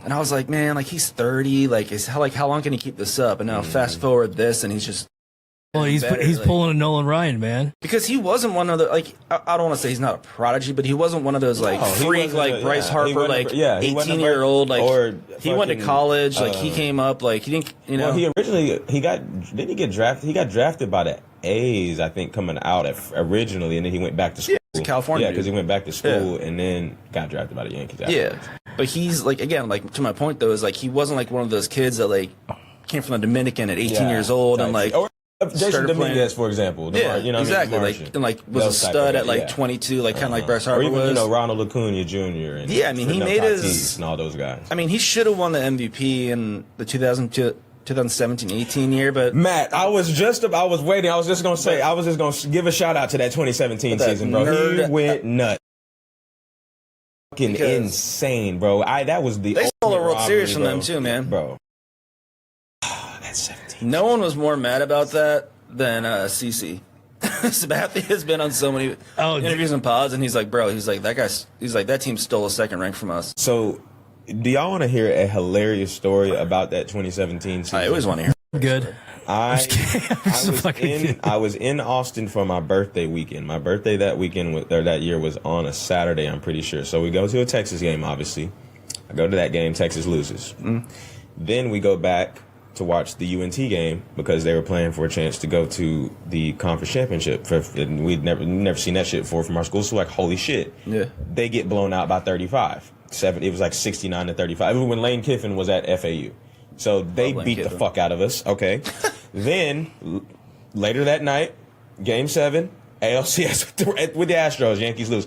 S3: And I was like, man, like he's 30, like how long can he keep this up? And now fast forward this, and he's just.
S1: Well, he's pulling a Nolan Ryan, man.
S3: Because he wasn't one of the I don't want to say he's not a prodigy, but he wasn't one of those freak like Bryce Harper 18-year-old he went to college he came up he didn't
S2: Well, he got drafted by the A's, I think, coming out originally, and then he went back to school.
S3: California,
S2: because he went back to school and then got drafted by the Yankees.
S3: Yeah, But he's like, again, like to my point though, is like he wasn't like one of those kids that like came from the Dominican at 18 years old and like
S2: Jason Dominguez, for example.
S3: You know, exactly. And like was a stud at like 22, like kind of like Bryce Harper
S2: or even,
S3: was.
S2: You know, Ronald Acuna Jr. And
S3: I mean, he made his
S2: and all those guys.
S3: I mean, he should have won the MVP in the 2017-18 year, but
S2: Matt, I was just gonna say, I was just gonna give a shout out to that 2017 season, bro. He went nuts. Fucking insane, bro. That was the
S3: they stole a World Series from them too, man.
S2: Bro. That's 17.
S3: No one was more mad about that than CC. Sabathia has been on so many interviews and pods, and he's like, bro, that team stole a second rank from us.
S2: So, do y'all want to hear a hilarious story about that 2017 season?
S3: I always want to hear.
S1: Good.
S2: I was in Austin for my birthday weekend. My birthday that year was on a Saturday, I'm pretty sure. So we go to a Texas game, obviously. I go to that game, Texas loses. Then we go back to watch the UNT game because they were playing for a chance to go to the conference championship. And we'd never seen that shit before from our school. So like, holy shit. Yeah. They get blown out by 35. It was like 69-35. When Lane Kiffin was at FAU. So they beat the fuck out of us. Okay. Then later that night, Game 7, ALCS with the Astros, Yankees lose.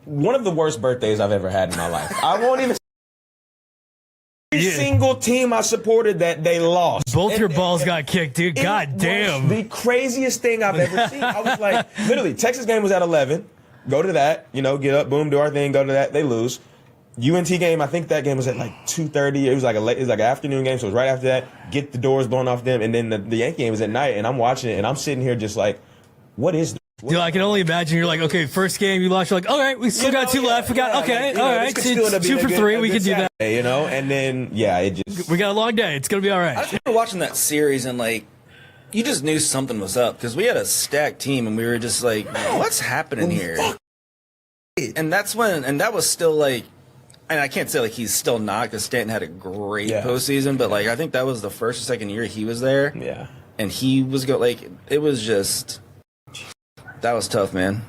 S2: One of the worst birthdays I've ever had in my life. I won't even. Every single team I supported that they lost.
S1: Both your balls got kicked, dude. God damn.
S2: The craziest thing I've ever seen. I was like, literally, Texas game was at 11. Go to that, get up, boom, do our thing, go to that. They lose. UNT game, I think that game was at like 2:30. It was like an afternoon game, so it was right after that. Get the doors blown off them, and then the Yankee game was at night, and I'm watching it, and I'm sitting here just like, what is this?
S1: Dude, I can only imagine you're like, okay, first game you lost, you're like, all right, we still got two left. We got all right, 2 for 3, we can do that.
S2: And then
S1: we got a long day. It's gonna be all right.
S3: I just remember watching that series and like, you just knew something was up because we had a stacked team, and we were just like, what's happening here? And that was still like. And I can't say like he's still not because Stanton had a great postseason, but like I think that was the first or second year he was there. Yeah, and he was it was just that was tough, man.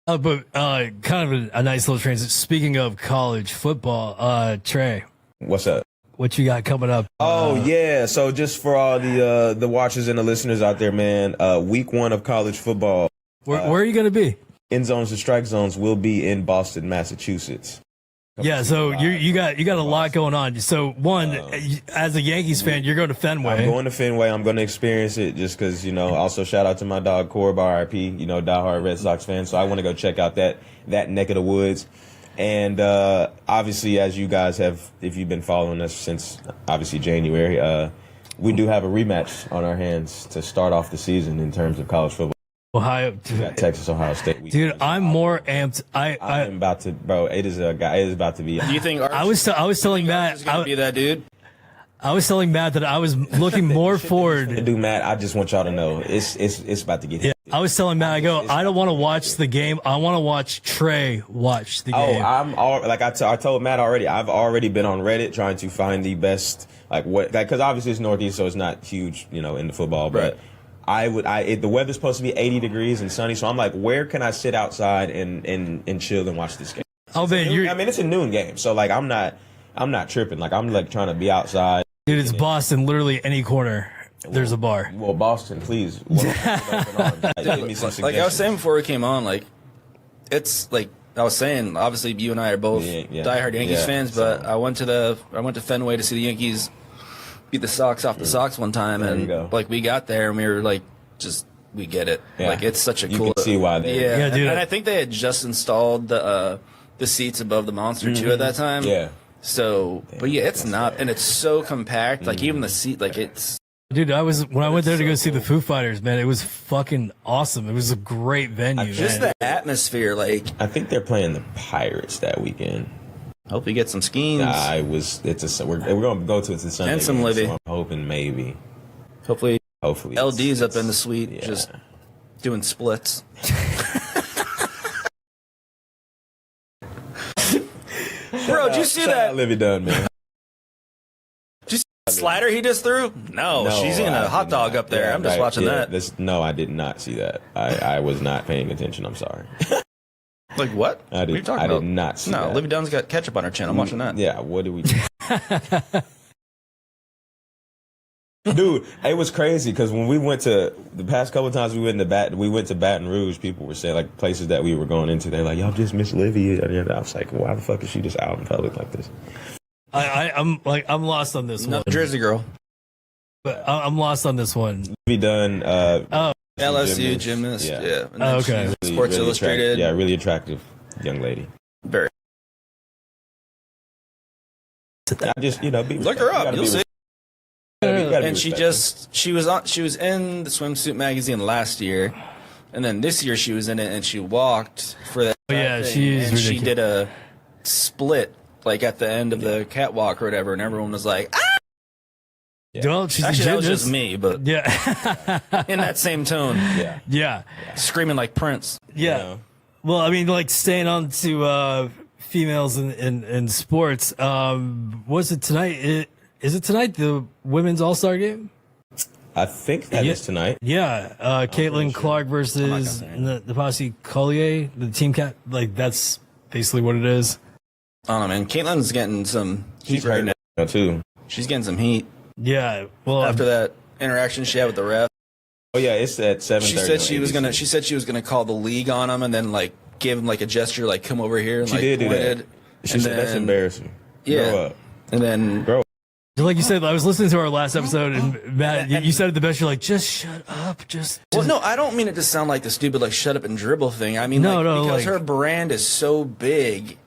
S1: But kind of a nice little transition. Speaking of college football, Trey,
S2: what's up?
S1: What you got coming up?
S2: So just for all the watchers and the listeners out there, man, week 1 of college football.
S1: Where are you going to be?
S2: End zones and strike zones will be in Boston, Massachusetts.
S1: Yeah, so you got a lot going on. So one, as a Yankees fan, you're going to Fenway.
S2: I'm going to Fenway. I'm going to experience it just because, also shout out to my dog Corb, RIP, diehard Red Sox fan. So I want to go check out that neck of the woods. And obviously, as you guys have, if you've been following us since obviously January, we do have a rematch on our hands to start off the season in terms of college football.
S1: Ohio,
S2: Texas, Ohio State.
S1: Dude, I'm more amped.
S2: I'm about to, bro. It is about to be.
S3: Do you think?
S1: I was telling Matt,
S3: gonna be that dude.
S1: I was telling Matt that I was looking more forward.
S2: Dude, Matt, I just want y'all to know it's about to get.
S1: Yeah, I was telling Matt, I don't want to watch the game. I want to watch Trey watch the game.
S2: I told Matt already. I've already been on Reddit trying to find the best because obviously it's Northeast, so it's not huge, in the football, but. Right. The weather's supposed to be 80 degrees and sunny, so I'm like, where can I sit outside and chill and watch this game? It's a noon game, so like I'm not tripping. Like I'm like trying to be outside.
S1: Dude, it's Boston. Literally any corner, there's a bar.
S2: Well, Boston, please. Give me some suggestions.
S3: Like I was saying before we came on, like it's like I was saying. Obviously, you and I are both diehard Yankees fans, but I went to Fenway to see the Yankees beat the Sox off the Sox one time, and like we got there and we were like, we get it. Yeah. Like it's such a cool.
S2: You can see why they.
S3: Yeah, dude. And I think they had just installed the seats above the monster too at that time. Yeah. So, but yeah, it's not, and it's so compact. Like even the seat, like it's.
S1: Dude, when I went there to go see the Foo Fighters, man, it was fucking awesome. It was a great venue.
S3: Just the atmosphere, like.
S2: I think they're playing the Pirates that weekend.
S3: Hope you get some schemes.
S2: We're going to go to it this Sunday.
S3: And some Libby.
S2: So I'm hoping maybe.
S3: Hopefully LD's up in the suite just doing splits. Bro, did you see that?
S2: Libby Dunn, man.
S3: Did you see the slider he just threw? No, she's eating a hot dog up there. I'm just watching that.
S2: No, I did not see that. I was not paying attention. I'm sorry.
S3: Like what?
S2: I
S3: What are you
S2: did.
S3: talking
S2: I
S3: about?
S2: did not see
S3: No,
S2: that.
S3: Olivia Dunn's got ketchup on her chin. I'm watching that.
S2: Yeah. What do we do? Dude, it was crazy because when we went to the past couple of times we went to Baton Rouge. People were saying like places that we were going into. They're like, y'all just miss Livy. And I was like, why the fuck is she just out in public like this?
S1: I'm lost on this one.
S3: Jersey girl.
S1: But I'm lost on this one.
S2: Be done.
S3: LSU gymnast. Yeah. And then
S1: Okay.
S3: she's Sports Illustrated.
S2: Yeah, really attractive young lady.
S3: Very.
S2: I just
S3: Look her up. You'll see. And she was in the swimsuit magazine last year, and then this year she was in it and she walked for that.
S1: Yeah,
S3: thing,
S1: she's
S3: and
S1: ridiculous.
S3: she did a split like at the end of the catwalk or whatever, and everyone was like, "Ah!"
S1: Well, she's
S3: Actually,
S1: a
S3: that was
S1: gymnast.
S3: just me, but
S1: Yeah.
S3: in that same tone,
S1: Yeah.
S3: screaming like Prince.
S1: Yeah.
S2: You know?
S1: Well, I mean, like staying on to females in sports. Was it tonight? Is it tonight the women's All-Star game?
S2: I think that is tonight.
S1: Yeah, Caitlin Clark versus Nepotism Collier, the team cat. Like that's basically what it is.
S3: I don't know, man. Caitlin's getting some heat
S2: She's
S3: right
S2: hurt
S3: now.
S2: now too.
S3: She's getting some heat
S1: Yeah. Well,
S3: after that interaction she had with the ref.
S2: Oh yeah, it's at 7:30.
S3: She said she was gonna. She said she was gonna call the league on him and then like give him like a gesture, like come over here. And,
S2: She
S3: like,
S2: did do
S3: pointed.
S2: that. She said that's embarrassing.
S3: Yeah.
S2: Grow up.
S3: And then
S2: Grow up.
S1: like you said, I was listening to our last episode, and Matt, you said it the best. You're like, just shut up, just.
S3: well, no, I don't mean it to sound like the stupid like shut up and dribble thing. I mean,
S1: No,
S3: like,
S1: no,
S3: because
S1: like-
S3: her brand is so big.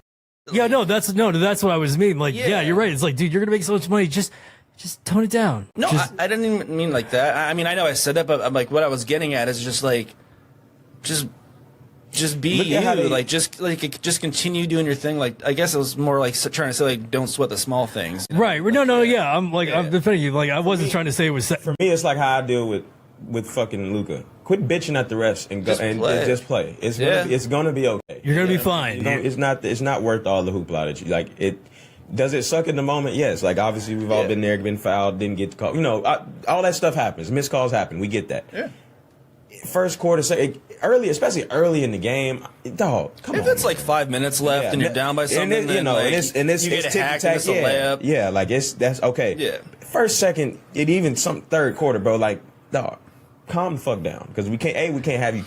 S1: Yeah, no, that's what I was meaning. Like, yeah,
S3: Yeah.
S1: you're right. It's like, dude, you're gonna make so much money. Just tone it down.
S3: No,
S1: Just-
S3: I didn't even mean like that. I mean, I know I said that, but I'm like, what I was getting at is just like, just be
S2: Look at how
S3: you.
S2: they-
S3: Like, just continue doing your thing. Like, I guess it was more like trying to say like, don't sweat the small things.
S1: right. No, yeah. I'm defending you. Like, I wasn't trying to say it was.
S2: For me, it's like how I deal with fucking Luca. Quit bitching at the refs and go
S3: Just
S2: and
S3: play.
S2: just play.
S3: Yeah.
S2: It's gonna be okay.
S1: You're gonna be fine.
S2: It's not worth all the hoopla that you like. It does it suck in the moment? Yes. Like obviously we've all been there, been fouled, didn't get the call. All that stuff happens. Missed calls happen. We get that.
S3: Yeah.
S2: First quarter, early, especially early in the game, dog. Come on.
S3: If it's like 5 minutes left and you're down by something,
S2: and
S3: then
S2: like,
S3: it's you get hacked and it's a layup.
S2: Yeah, like that's okay.
S3: Yeah.
S2: First, second, it even some third quarter, bro. Like, dog, calm the fuck down because we can't have you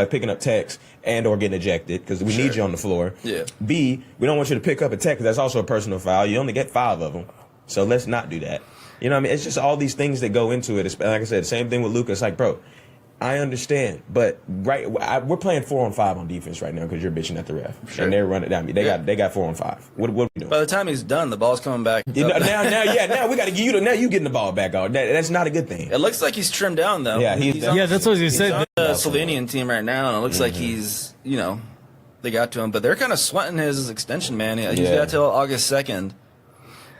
S2: picking up techs and or getting ejected because we need you on the floor.
S3: Yeah.
S2: B, we don't want you to pick up a tech because that's also a personal foul. You only get 5 of them, so let's not do that. You know what I mean? It's just all these things that go into it. Like I said, same thing with Luka. It's like, bro, I understand, but we're playing 4-on-5 on defense right now because you're bitching at the ref and they're running down me. They got 4-on-5. What are we doing?
S3: By the time he's done, the ball's coming back.
S2: Now we got to give you now you getting the ball back out. That's not a good thing.
S3: It looks like he's trimmed down though.
S2: Yeah,
S3: he's on,
S1: Yeah, that's what I was gonna
S3: he's
S1: say.
S3: on the Slovenian team right now, and it looks like he's they got to him, but they're kind of sweating his extension, man. He's got till August 2nd,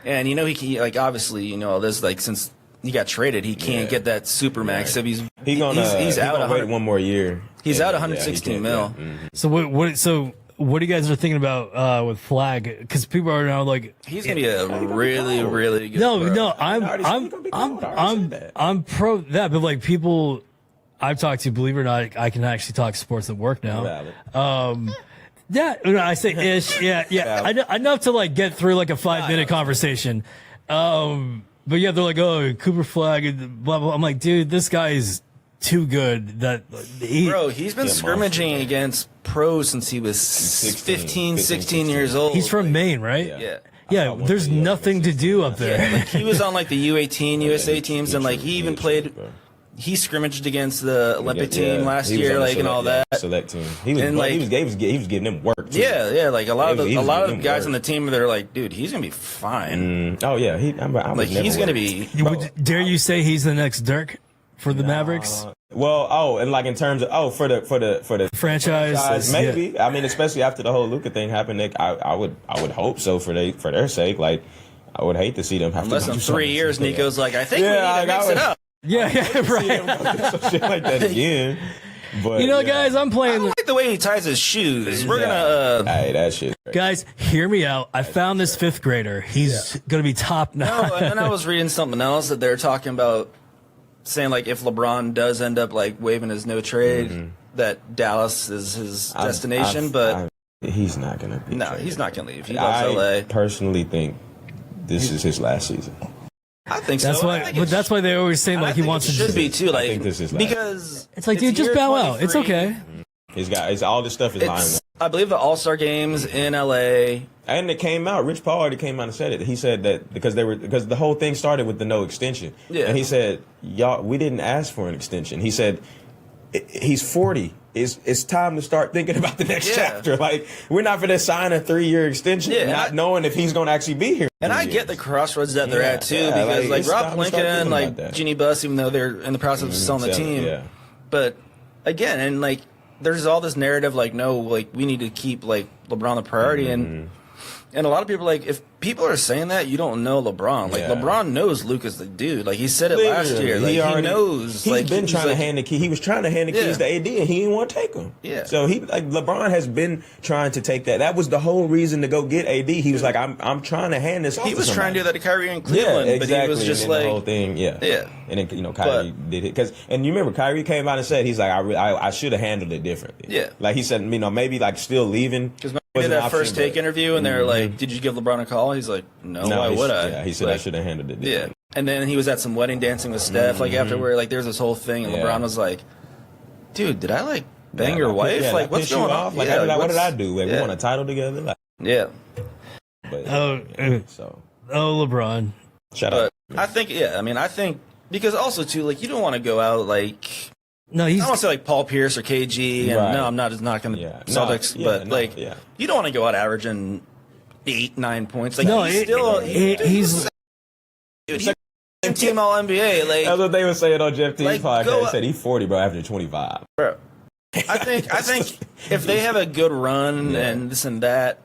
S3: and he like obviously all this like since he got traded, he can't get that super max. So he's out.
S2: Gonna wait one more year.
S3: He's out 116 mil.
S2: Yeah.
S1: So what do you guys are thinking about with Flag? Because people are now like,
S3: He's gonna be a really, really good.
S1: no,
S3: pro.
S1: no,
S2: I'm
S1: I'm pro that, but like people I've talked to, believe it or not, I can actually talk sports at work now. Yeah, I say ish. Yeah. Enough to like get through like a 5-minute conversation. But yeah, they're like, oh, Cooper Flag, and blah blah. I'm like, dude, this guy is too good.
S3: Bro, he's been scrimmaging against pros since he was 15, 16 years old.
S1: He's from Maine, right?
S3: Yeah.
S1: Yeah, there's nothing to do up there.
S3: Yeah, like he was on like the U18 USA teams, and like he even played. He scrimmaged against the Olympic team last year, like and all that.
S2: Select team. He was
S3: And, like-
S2: he was giving them work. Too.
S3: Yeah, like a lot of
S2: He was
S3: the
S2: getting
S3: guys
S2: work.
S3: on the team, they're like, dude, he's gonna be fine.
S2: Oh yeah,
S3: Like he's gonna be.
S1: Dare you say he's the next Dirk for the Mavericks
S2: Well, and like in terms of for the
S1: franchise?
S2: maybe.
S1: Yeah.
S2: I mean, especially after the whole Luka thing happened, I would hope so for their sake. Like, I would hate to see them have
S3: Unless
S2: to
S3: in
S2: do
S3: 3 years,
S2: something.
S3: Nico's like, I think
S2: Yeah,
S3: we need
S2: like,
S3: to mix
S2: I
S3: it
S2: would-
S3: up.
S1: Yeah, right.
S2: Some shit like that again. But
S1: Guys, I'm
S3: I
S1: playing.
S3: don't like the way he ties his shoes. We're gonna.
S2: Hey, that shit.
S1: Guys, hear me out. I found this 5th grader. He's gonna be top
S3: No,
S1: notch.
S3: and then I was reading something else that they're talking about, saying like if LeBron does end up like waiving his no trade, that Dallas is his destination. But
S2: He's not gonna be
S3: No,
S2: traded.
S3: he's not gonna leave. He loves
S2: I
S3: LA.
S2: personally think this is his last season.
S3: I think
S1: That's
S3: so.
S1: why. But that's why they always say like he wants to.
S3: Should be too. Like,
S2: I think this is last.
S3: because
S1: It's like, dude, just
S3: year
S1: bow out. It's
S3: 23.
S1: okay.
S2: He's got all this stuff is lying.
S3: I believe the All-Star games in LA.
S2: And it came out. Rich Paul already came out and said it. He said that because the whole thing started with the no extension.
S3: Yeah.
S2: And he said, "Y'all, we didn't ask for an extension." He said, "He's 40. It's time to start thinking about the next chapter. Like we're not going to sign a 3-year extension, not knowing if he's going to actually be here."
S3: And I get the crossroads that they're at too, because like Rob Lincoln, like Jeannie Buss, even though they're in the process of selling the team.
S2: Yeah.
S3: But again, and like there's all this narrative like, no, like we need to keep like LeBron the priority, and a lot of people like, if people are saying that, you don't know LeBron. Like LeBron knows Luke is the dude. Like he said it last year. Like he knows.
S2: He's
S3: like
S2: been trying to hand the key. He was trying to hand the keys to AD, and he didn't want to take them.
S3: Yeah.
S2: So LeBron has been trying to take that. That was the whole reason to go get AD. He was like, I'm trying to hand this off.
S3: He was
S2: to
S3: trying to do that to Kyrie in Cleveland,
S2: exactly.
S3: but he was just
S2: and
S3: like
S2: the whole thing. Yeah. And then Kyrie did it and you remember Kyrie came out and said he's like I should have handled it differently.
S3: Yeah.
S2: Like he said, maybe like still leaving.
S3: He did that first take interview, and they're like, "Did you give LeBron a call?" He's like, "No, why would I?"
S2: Yeah, he said I should have handled it differently.
S3: Yeah, and then he was at some wedding dancing with Steph, like afterward, like there's this whole thing, and LeBron was like, "Dude, did I like bang your wife? Like, what's going on?
S2: Like, what did I do? Like, we won a title together? Like, But,
S1: LeBron.
S2: Shut up.
S3: I think, I think because also too, like you don't want to go out like.
S1: No,
S3: I don't want to say like Paul Pierce or KG, and no, I'm not going to Celtics, but you don't want to go out averaging 8-9 points. Like he's team all NBA. Like
S2: that's what they were saying on Jeff T's podcast. They said he's 40, bro, after 25.
S3: Bro, I think if they have a good run and this and that,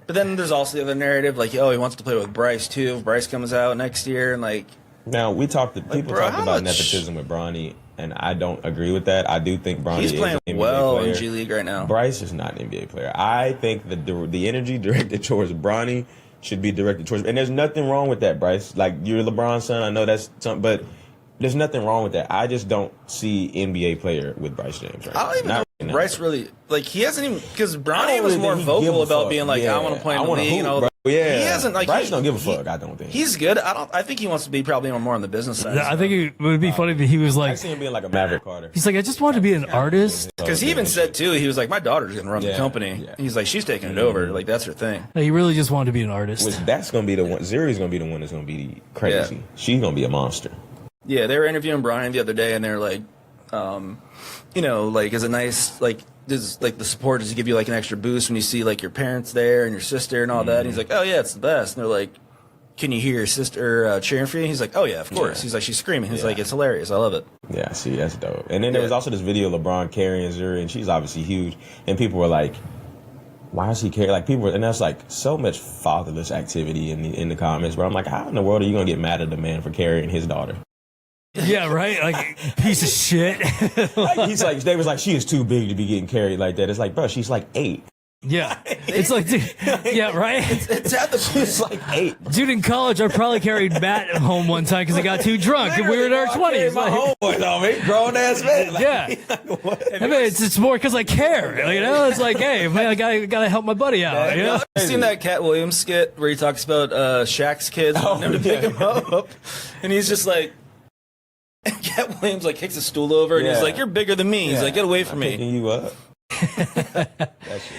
S3: but then there's also the other narrative, like he wants to play with Bryce too. If Bryce comes out next year, and like
S2: now people talked about nepotism with Bronny. And I don't agree with that. I do think Bronny is
S3: playing
S2: an NBA
S3: well
S2: player.
S3: in G League right now.
S2: Bryce is not an NBA player. I think the energy directed towards Bronny should be directed towards. And there's nothing wrong with that, Bryce. Like you're LeBron's son. I know that's something, but there's nothing wrong with that. I just don't see NBA player with Bryce James. Right
S3: I don't even know if Bryce really like he hasn't even because Bronny was more vocal about being like I want to play in the league and all that.
S2: Yeah,
S3: he hasn't like
S2: Bryce don't give a fuck. I don't think
S3: he's good. I think he wants to be probably more on the business side.
S1: I think it would be funny if he was like.
S2: I see him being like a Maverick Carter.
S1: He's like, I just want to be an artist.
S3: Because he even said too, he was like, my daughter's gonna run the company. Yeah. He's like, she's taking it over. Like that's her thing.
S1: No, he really just wanted to be an artist.
S2: That's gonna be the one. Zuri's gonna be the one that's gonna be crazy. Yeah. She's gonna be a monster.
S3: Yeah, they were interviewing Brian the other day, and they're like, like, is it nice, like, does like the support does it give you like an extra boost when you see like your parents there and your sister and all that? And he's like, oh yeah, it's the best. And they're like, can you hear your sister cheering for you? He's like, oh yeah, of course. Yeah. He's like, she's screaming. He's like, it's hilarious. I love it.
S2: Yeah, see, that's dope. And then there was also this video of LeBron carrying Zuri, and she's obviously huge. And people were like, why is he carrying? Like people were, and that's like so much fatherless activity in the comments. But I'm like, how in the world are you gonna get mad at the man for carrying his daughter?
S1: Yeah, right. Like piece of shit.
S2: He's like, they was like, she is too big to be getting carried like that. It's like, bro, she's like 8.
S1: Yeah, it's like, dude, yeah, right.
S3: It's at the
S2: she's like 8.
S1: Dude, in college, I probably carried Matt home one time because he got too drunk. We were in our 20s.
S2: My homeboys on me, grown ass man. Like,
S1: yeah, I mean, it's more because I care. You know, it's like, hey, man, I gotta help my buddy out. You know,
S3: you seen that Cat Williams skit where he talks about Shaq's kids wanting him to pick him up, and he's just like. And Cat Williams like kicks a stool over and he's like, "You're bigger than me." He's like, "Get away from me."
S2: Picking you up.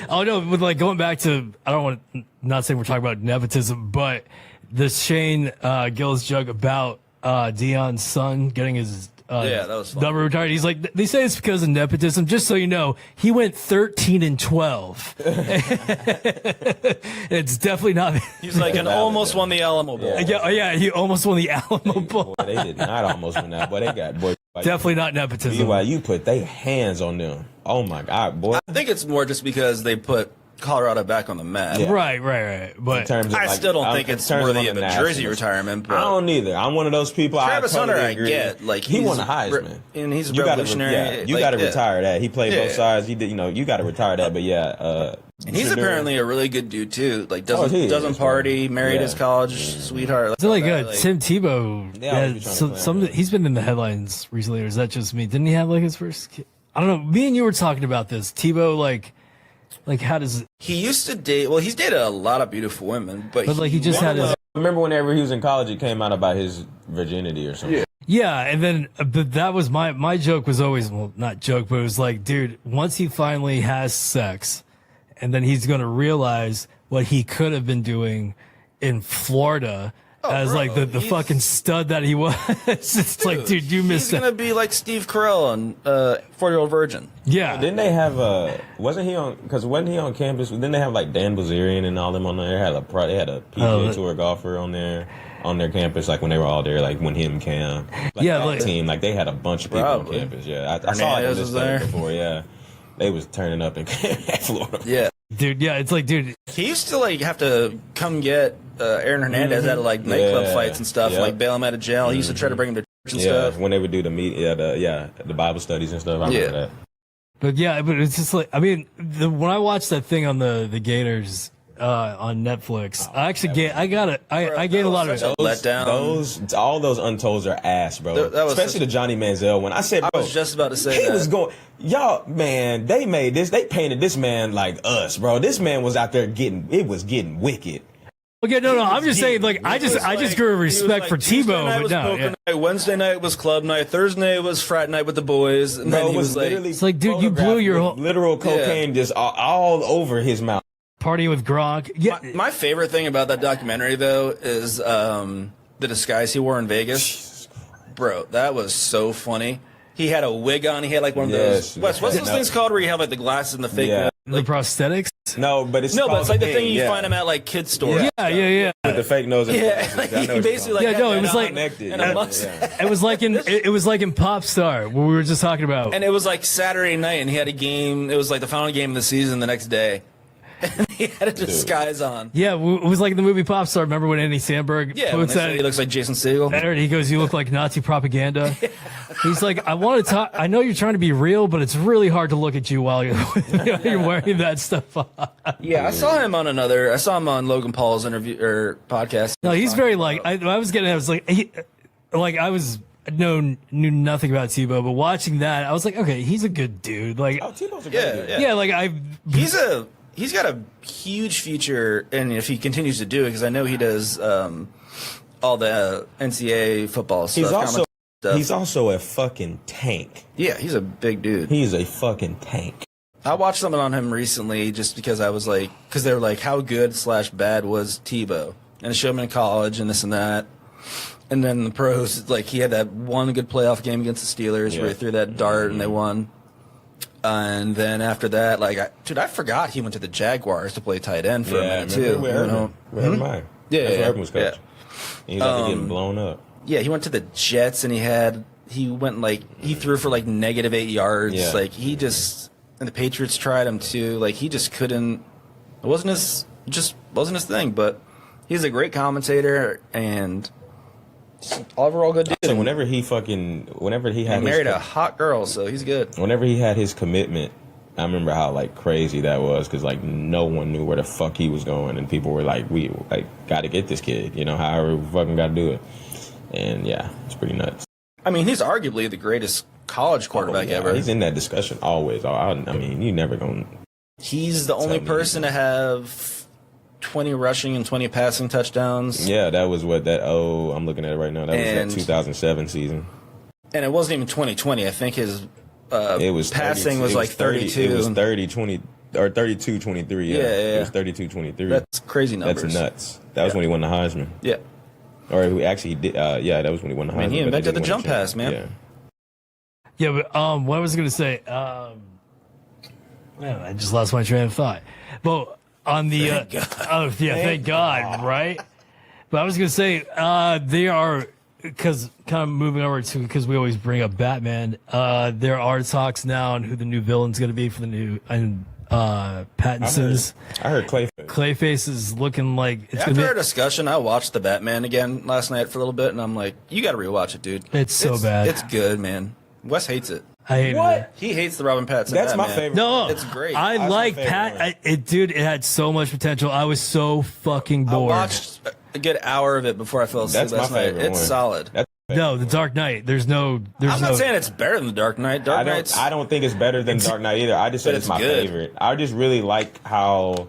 S1: Oh no, with like going back to, I don't want to, not saying we're talking about nepotism, but the Shane Gillis joke about Deion's son getting his
S3: that was fun.
S1: number retired. He's like, they say it's because of nepotism. Just so you know, he went 13-12. It's definitely not.
S3: He's like, and almost won the Alamo Bowl.
S1: Yeah, he almost won the Alamo Bowl.
S2: Boy, they did not almost win that. Boy, they got
S1: definitely not nepotism.
S2: BYU put their hands on them. Oh my God, boy!
S3: I think it's more just because they put Colorado back on the map.
S1: Yeah. Right. But
S3: I still don't think it's worthy of a jersey retirement. But
S2: I don't either. I'm one of those people.
S3: Travis
S2: Hunter,
S3: I get. Like
S2: he won the Heisman,
S3: and he's a revolutionary.
S2: You got to retire that. He played both sides. He did. You got to retire that. But
S3: and he's apparently a really good dude too. Like doesn't party. Married his college sweetheart.
S1: It's like Tim Tebow. He's been in the headlines recently, or is that just me? Didn't he have like his first kid? I don't know. Me and you were talking about this. Tebow, like, Like, how does
S3: he used to date? Well, he's dated a lot of beautiful women, but
S1: like he just had his.
S2: Remember whenever he was in college, it came out about his virginity or something.
S1: Yeah, and then but that was my joke was always, well, not joke, but it was like, dude, once he finally has sex, and then he's gonna realize what he could have been doing in Florida as like the fucking stud that he was. It's like, dude, you missed
S3: He's gonna be like Steve Carell on 40-Year-Old Virgin.
S1: Yeah.
S2: Didn't they have wasn't he on? Because wasn't he on campus? Didn't they have like Dan Bilzerian and all them on there? They had a PGA Tour golfer on there. On their campus, like when they were all there, like when him, Cam, like
S1: yeah,
S2: that
S1: like
S2: team, like they had a bunch of people on campus. Yeah, I saw it
S3: was there
S2: before. Yeah, they was turning up in Florida.
S3: Yeah,
S1: dude. Yeah, it's like, dude,
S3: he used to like have to come get Aaron Hernandez out of like nightclub fights and stuff, like bail him out of jail. He used to try to bring him to church and stuff
S2: when they would do the the Bible studies and stuff. I remember that.
S1: But it's just like, I mean, when I watched that thing on the Gators. On Netflix, I actually I gained a lot of
S3: letdown.
S2: All those Untolds are ass, bro. Especially the Johnny Manziel one. I said, bro,
S3: I was just about to say
S2: he was going. Y'all, man, they painted this man like us, bro. This man was out there getting wicked.
S1: Okay, no, I'm just saying, like, I just grew a respect for Tebow, but no.
S3: Wednesday night was club night. Thursday was frat night with the boys. And then he was like,
S1: it's like, dude, you blew your whole
S2: literal cocaine just all over his mouth.
S1: Partying with Gronk. Yeah.
S3: My favorite thing about that documentary, though, is the disguise he wore in Vegas. Bro, that was so funny. He had a wig on. He had like one of those. What's those things called where you have like the glasses and the fake?
S1: Yeah. Like, the prosthetics?
S2: No, but it's
S3: but it's like the thing you find them at like kids stores.
S1: Yeah.
S2: With the fake nose.
S3: Basically, like,
S1: it was like it was like in Pop Star, what we were just talking about.
S3: And it was like Saturday night, and he had a game. It was like the final game of the season the next day. And he had a disguise on.
S1: Yeah, it was like in the movie Pop Star. Remember when Andy Samberg puts that?
S3: He looks like Jason Segel.
S1: And he goes, "You look like Nazi propaganda." He's like, "I want to talk. I know you're trying to be real, but it's really hard to look at you while you're wearing that stuff on."
S3: Yeah, I saw him on Logan Paul's interview or podcast.
S1: No, he's very like. I was like, knew nothing about Tebow, but watching that, I was like, okay, he's a good dude. Like,
S2: Tebow's a good dude.
S1: Yeah, like
S3: He's got a huge future, and if he continues to do it, because I know he does all the NCAA football stuff.
S2: He's also a fucking tank.
S3: Yeah, he's a big dude.
S2: He's a fucking tank.
S3: I watched something on him recently just because I was like, because they were like, how good/bad was Tebow? And it showed him in college and this and that. And then the pros, like, he had that one good playoff game against the Steelers where he threw that dart and they won. And then after that, like, I forgot he went to the Jaguars to play tight end for a minute, too.
S2: Urban was coach. He was out getting blown up.
S3: Yeah, he went to the Jets, and he threw for, like, -8 yards. Yeah. Like, and the Patriots tried him, too. Like, he just couldn't, it wasn't his thing, but he's a great commentator, and overall good dude.
S2: So whenever he had
S3: married a hot girl, so he's good.
S2: Whenever he had his commitment, I remember how like crazy that was because like no one knew where the fuck he was going, and people were like, "We like got to get this kid," however we fucking got to do it. And yeah, it's pretty nuts.
S3: I mean, he's arguably the greatest college quarterback ever.
S2: He's in that discussion always. I mean, you never gonna.
S3: He's the only person to have 20 rushing and 20 passing touchdowns.
S2: Yeah, that was I'm looking at it right now. That was that 2007 season.
S3: And it wasn't even 2020. I think his passing was like 32.
S2: It was 30-20 or 32-23. Yeah. It was 32-23.
S3: That's crazy numbers.
S2: That's nuts. That was when he won the Heisman.
S3: Yeah.
S2: Or he actually did. That was when he won the Heisman.
S3: I mean, he invented the jump pass, man.
S1: Yeah, but what I was going to say, I just lost my train of thought. But on the thank God, right? But I was gonna say they are, because kind of moving over to, because we always bring up Batman, there are talks now on who the new villain's gonna be for the new Pattinson's.
S2: I heard Clayface.
S1: Clayface is looking like it's
S3: after our discussion. I watched the Batman again last night for a little bit, and I'm like, you got to rewatch it, dude.
S1: It's so bad.
S3: It's good, man. Wes hates it.
S1: I hate it.
S3: He hates the Robin Pattinson.
S2: That's
S3: Batman.
S2: my favorite.
S1: No,
S3: it's great.
S1: I like Pat. Dude, it had so much potential. I was so fucking bored.
S3: I watched a good hour of it before I fell asleep last night. It's solid.
S2: That's my
S1: No, The Dark Knight. There's
S3: I'm not saying it's better than The Dark Knight.
S2: I don't think it's better than Dark Knight either. I just said it's my favorite. I just really like how.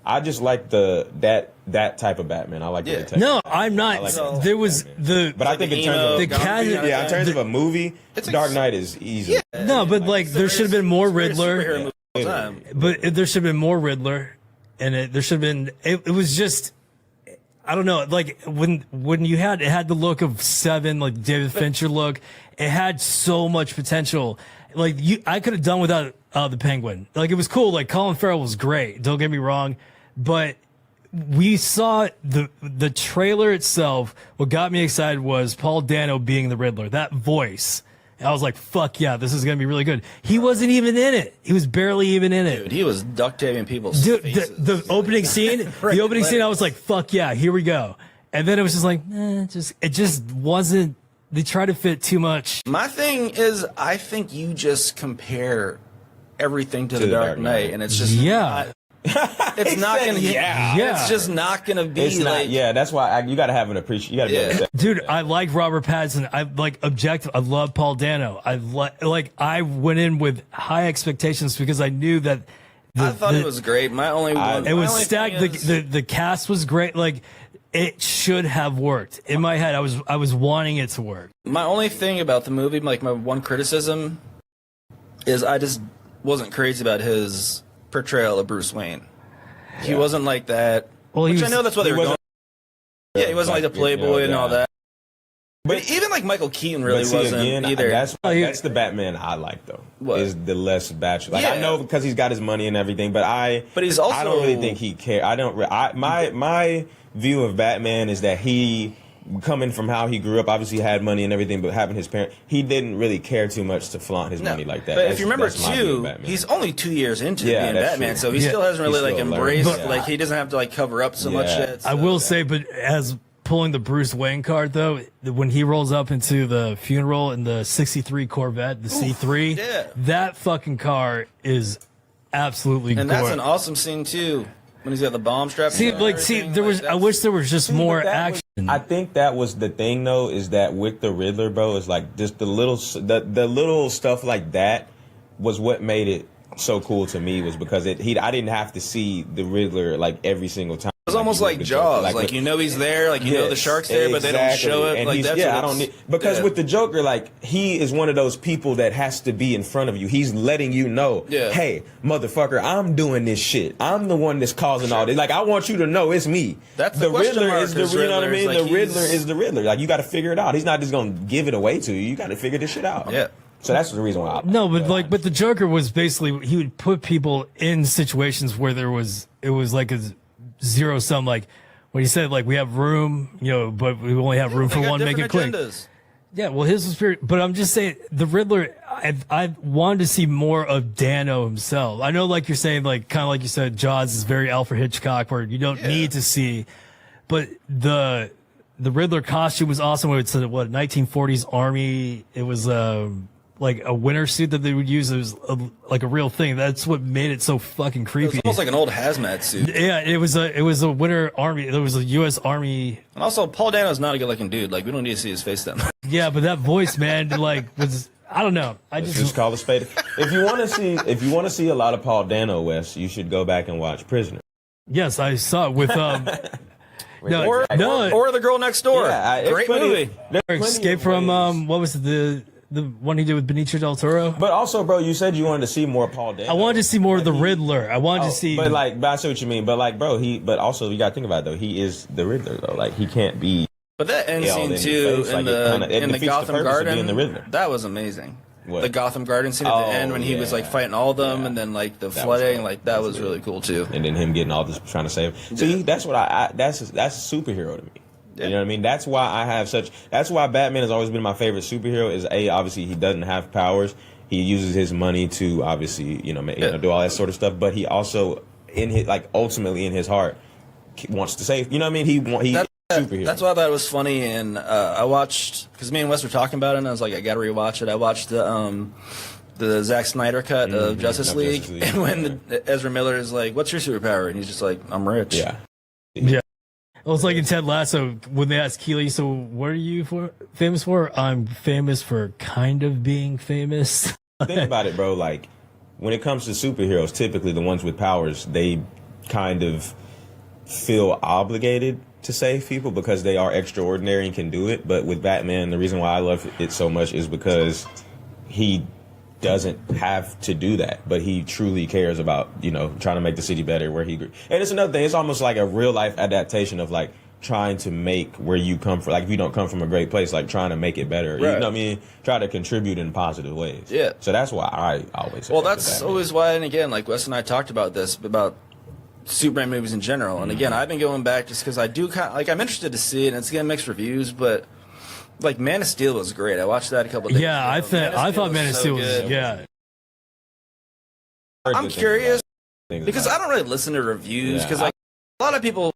S2: I just like that type of Batman. I like the detective.
S1: No, I'm not.
S2: Like
S1: there was the.
S2: But I think in terms of in terms of a movie, Dark Knight is easy.
S1: Yeah. No, but like there should have been more Riddler. But there should have been more Riddler, and there should have been. It was just. I don't know. Like when it had the look of Seven, like David Fincher look. It had so much potential. Like I could have done without the Penguin. Like it was cool. Like Colin Farrell was great. Don't get me wrong. But we saw the trailer itself. What got me excited was Paul Dano being the Riddler. That voice. I was like, fuck yeah, this is going to be really good. He wasn't even in it. He was barely even in it.
S3: Dude, he was duct taping people's faces.
S1: The opening scene, the opening scene, I was like, fuck yeah, here we go. And then it was just like, it just wasn't, they tried to fit too much.
S3: My thing is, I think you just compare everything to the Dark Knight, and it's just it's not gonna it's just not gonna be
S2: it's
S3: like
S2: that's why you gotta have an appreciation. You gotta be
S1: dude, I like Robert Pattinson. I like objective. I love Paul Dano. I went in with high expectations because I knew that
S3: I thought it was great. My only one
S1: it was stacked. The cast was great. Like it should have worked. In my head, I was wanting it to work.
S3: My only thing about the movie, like my one criticism, is I just wasn't crazy about his portrayal of Bruce Wayne. He wasn't like that. Well, which I know that's what they were going. Yeah, he wasn't like the playboy and all that. But even like Michael Keaton really wasn't either.
S2: That's the Batman I like though. Is the less bachelor. Like I know because he's got his money and everything, but
S3: he's also.
S2: I don't really think he cares. My view of Batman is that he. Coming from how he grew up, obviously had money and everything, but having his parents, he didn't really care too much to flaunt his money like that.
S3: But if you remember too, he's only 2 years into being Batman, so he still hasn't really like embraced, like he doesn't have to like cover up so much yet. So,
S1: I will say, but as pulling the Bruce Wayne card though, when he rolls up into the funeral in the '63 Corvette, the C3, that fucking car is absolutely gorgeous.
S3: And that's an awesome scene too. When he's got the bomb strap.
S1: There was. I wish there was just more action.
S2: I think that was the thing, though, is that with the Riddler, bro, is like just the little stuff like that was what made it so cool to me. Was because I didn't have to see the Riddler like every single time.
S3: It was almost like Jaws, like you know he's there, like you know the shark's there, but they don't show it.
S2: And
S3: like that's
S2: I don't need because with the Joker, like he is one of those people that has to be in front of you. He's letting you know, hey, motherfucker, I'm doing this shit. I'm the one that's causing all this. Like I want you to know it's me.
S3: That's
S2: the Riddler is the you know what I mean. Like the Riddler is the Riddler. Like you got to figure it out. He's not just gonna give it away to you. You got to figure this shit out.
S3: Yeah.
S2: So that's the reason why.
S1: But the Joker was basically he would put people in situations where it was like a zero sum like. When he said, like, we have room, but we only have room for one, make it quick. Yeah, well, his was spirit. But I'm just saying, the Riddler, I wanted to see more of Dano himself. I know, like you're saying, like, kind of like you said, Jaws is very Alfred Hitchcock, where you don't need to see. But the Riddler costume was awesome. It's a 1940s army. It was like a winter suit that they would use. It was like a real thing. That's what made it so fucking creepy.
S3: It was almost like an old hazmat suit.
S1: Yeah, it was a winter army. There was a U.S. Army.
S3: And also, Paul Dano's not a good-looking dude. Like we don't need to see his face that much.
S1: Yeah, but that voice, man, like was I don't know.
S2: Just call it spade. If you want to see a lot of Paul Dano, Wes, you should go back and watch Prisoner.
S1: Yes, I saw it with
S3: or The Girl Next Door. Yeah, great movie.
S1: Escape from what was it, the one he did with Benicio del Toro.
S2: But also, bro, you said you wanted to see more Paul Dano.
S1: I wanted to see more of the Riddler. I wanted to see.
S2: But I see what you mean. But like, bro, but also you got to think about it, though. He is the Riddler, though. Like, he can't be.
S3: But that end scene too in the Gotham Garden, that was amazing. What? The Gotham Garden scene at the end when he was like fighting all of them, and then like the flooding, like that was really cool too.
S2: And then him getting all this trying to save. See, that's what that's superhero to me. Yeah. You know what I mean? That's why Batman has always been my favorite superhero. Is obviously he doesn't have powers. He uses his money to obviously do all that sort of stuff. But he also ultimately in his heart wants to save. You know what I mean? He superhero.
S3: That's why I thought it was funny. And I watched because me and Wes were talking about it, and I was like, I got to rewatch it. I watched the Zack Snyder cut of Justice League, and when Ezra Miller is like, "What's your superpower?" and he's just like, "I'm rich."
S2: Yeah.
S1: Yeah. Well, it's like in Ted Lasso when they ask Keely, so what are you famous for? I'm famous for kind of being famous.
S2: Think about it, bro. Like, when it comes to superheroes, typically the ones with powers, they kind of feel obligated to save people because they are extraordinary and can do it. But with Batman, the reason why I love it so much is because he doesn't have to do that, but he truly cares about, you know, trying to make the city better where he grew. And it's another thing, it's almost like a real life adaptation of like trying to make where you come from, like if you don't come from a great place, like trying to make it better. Right. You know what I mean? Try to contribute in positive ways.
S3: Yeah.
S2: So that's why I always say
S3: well, that's always why, and again, like Wes and I talked about this, about Superman movies in general. And again, I've been going back just because I do kind of, like, I'm interested to see it, and it's getting mixed reviews, but like Man of Steel was great. I watched that a couple days ago.
S1: I thought Man of Steel was yeah.
S3: I'm curious because I don't really listen to reviews because like a lot of people.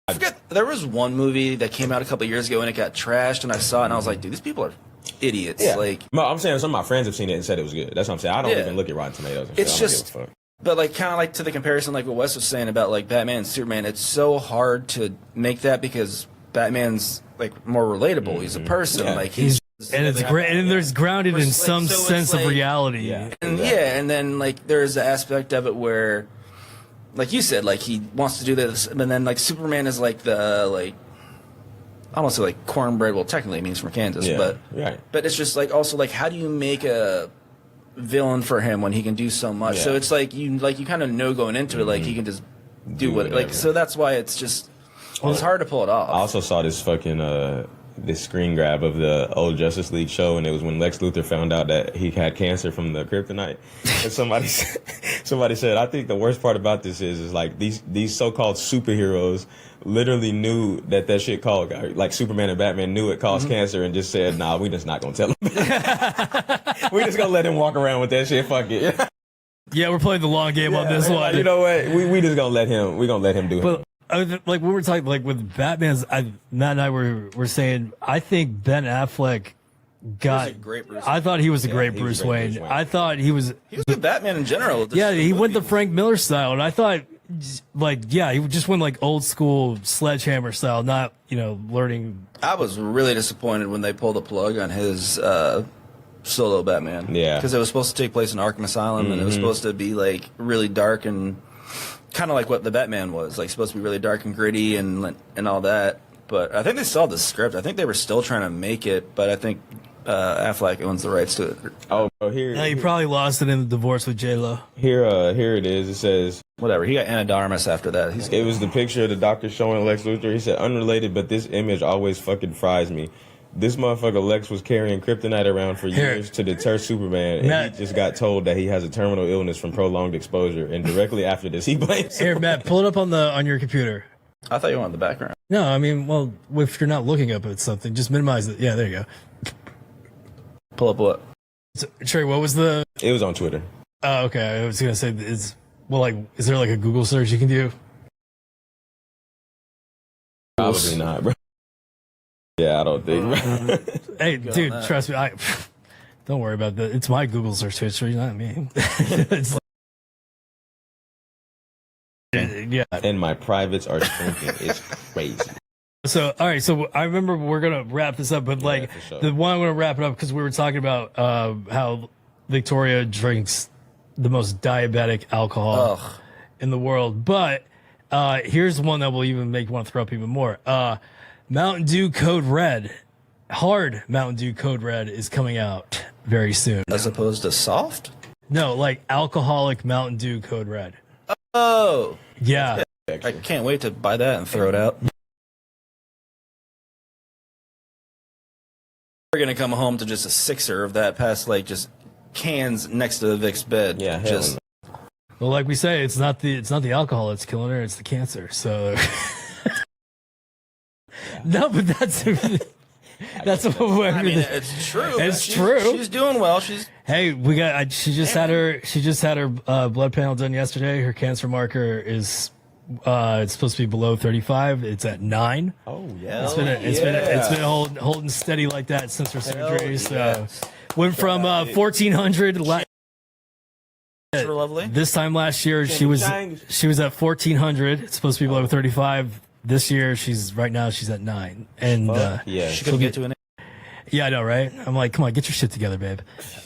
S3: I forget there was one movie that came out a couple years ago and it got trashed, and I saw it and I was like, dude, these people are idiots.
S2: Yeah.
S3: Like,
S2: I'm saying some of my friends have seen it and said it was good. That's what I'm saying. I don't even look at Rotten Tomatoes. And
S3: it's
S2: shit.
S3: just, but like kind of like to the comparison, like what Wes was saying about like Batman and Superman. It's so hard to make that because Batman's like more relatable. He's a person.
S2: Yeah.
S3: Like he's
S1: and it's great, and there's grounded in some sense of reality.
S2: Yeah.
S3: And and then like there's the aspect of it where, like you said, like he wants to do this, but then like Superman is like the like I don't want to say like cornbread. Well, technically it means from Kansas, but it's just like also like how do you make a villain for him when he can do so much? So it's like you kind of know going into it, like he can just do what like. So that's why it's just it's hard to pull it off.
S2: I also saw this fucking this screen grab of the old Justice League show, and it was when Lex Luthor found out that he had cancer from the kryptonite. And somebody said, I think the worst part about this is like these so-called superheroes literally knew that shit called, like Superman and Batman knew it caused cancer and just said, nah, we just not gonna tell him. We just gonna let him walk around with that shit. Fuck it.
S1: Yeah, we're playing the long game on this one.
S2: You know what? We just gonna let him. We gonna let him do it.
S1: Like when we're talking, like with Batman's, Matt and I were saying, I think Ben Affleck got. I thought he was a great Bruce Wayne. I thought he was
S3: a Batman in general.
S1: Yeah, he went the Frank Miller style, and I thought, like, he just went like old school sledgehammer style, not learning.
S3: I was really disappointed when they pulled the plug on his solo Batman. Yeah, because it was supposed to take place in Arkham Asylum, and it was supposed to be like really dark and. Kind of like what the Batman was, like supposed to be really dark and gritty and all that. But I think they saw the script. I think they were still trying to make it, but I think Affleck owns the rights to it.
S2: Oh, here.
S1: No, he probably lost it in the divorce with J-Lo.
S2: Here it is. It says
S3: whatever. He got anadarmus after that.
S2: It was the picture of the doctor showing Lex Luthor. He said, unrelated, but this image always fucking fries me. This motherfucker Lex was carrying kryptonite around for years to deter Superman, and he just got told that he has a terminal illness from prolonged exposure. And directly after this, he blames
S1: Here, Matt, pull it up on your computer.
S3: I thought you wanted the background.
S1: No, I mean, well, if you're not looking up at something, just minimize it. Yeah, there you go.
S3: Pull up what?
S1: So, Trey, what was the?
S2: It was on Twitter.
S1: Oh, okay. I was gonna say, is there like a Google search you can do?
S2: Probably not, bro. Yeah, I don't think.
S1: Hey, dude, trust me. Don't worry about that. It's my Google search history, not me. Yeah.
S2: And my privates are shrinking. It's crazy.
S1: So, all right. So I remember we're going to wrap this up, but the one I'm going to wrap it up because we were talking about how Victoria drinks the most diabetic alcohol in the world. But here's one that will even make you want to throw up even more. Mountain Dew Code Red, hard Mountain Dew Code Red is coming out very soon.
S3: As opposed to soft?
S1: No, like alcoholic Mountain Dew Code Red.
S3: Oh.
S1: Yeah.
S3: I can't wait to buy that and throw it out. We're going to come home to just a sixer of that past like just cans next to the Vic's bed.
S2: Yeah,
S3: just.
S1: Well, like we say, it's not the alcohol that's killing her, it's the cancer. So. No, but that's what
S3: I mean, it's true.
S1: It's true.
S3: She's doing well.
S1: Hey, we got. She just had her blood panel done yesterday. Her cancer marker is it's supposed to be below 35. It's at 9.
S2: Oh yeah.
S1: It's been holding steady like that since her surgery. So went from 1400.
S3: Lovely.
S1: This time last year, she was at 1400. It's supposed to be below 35. this year she's at 9, and
S2: Yeah.
S3: She could get to an.
S1: yeah, I know, right? I'm like, come on, get your shit together, babe.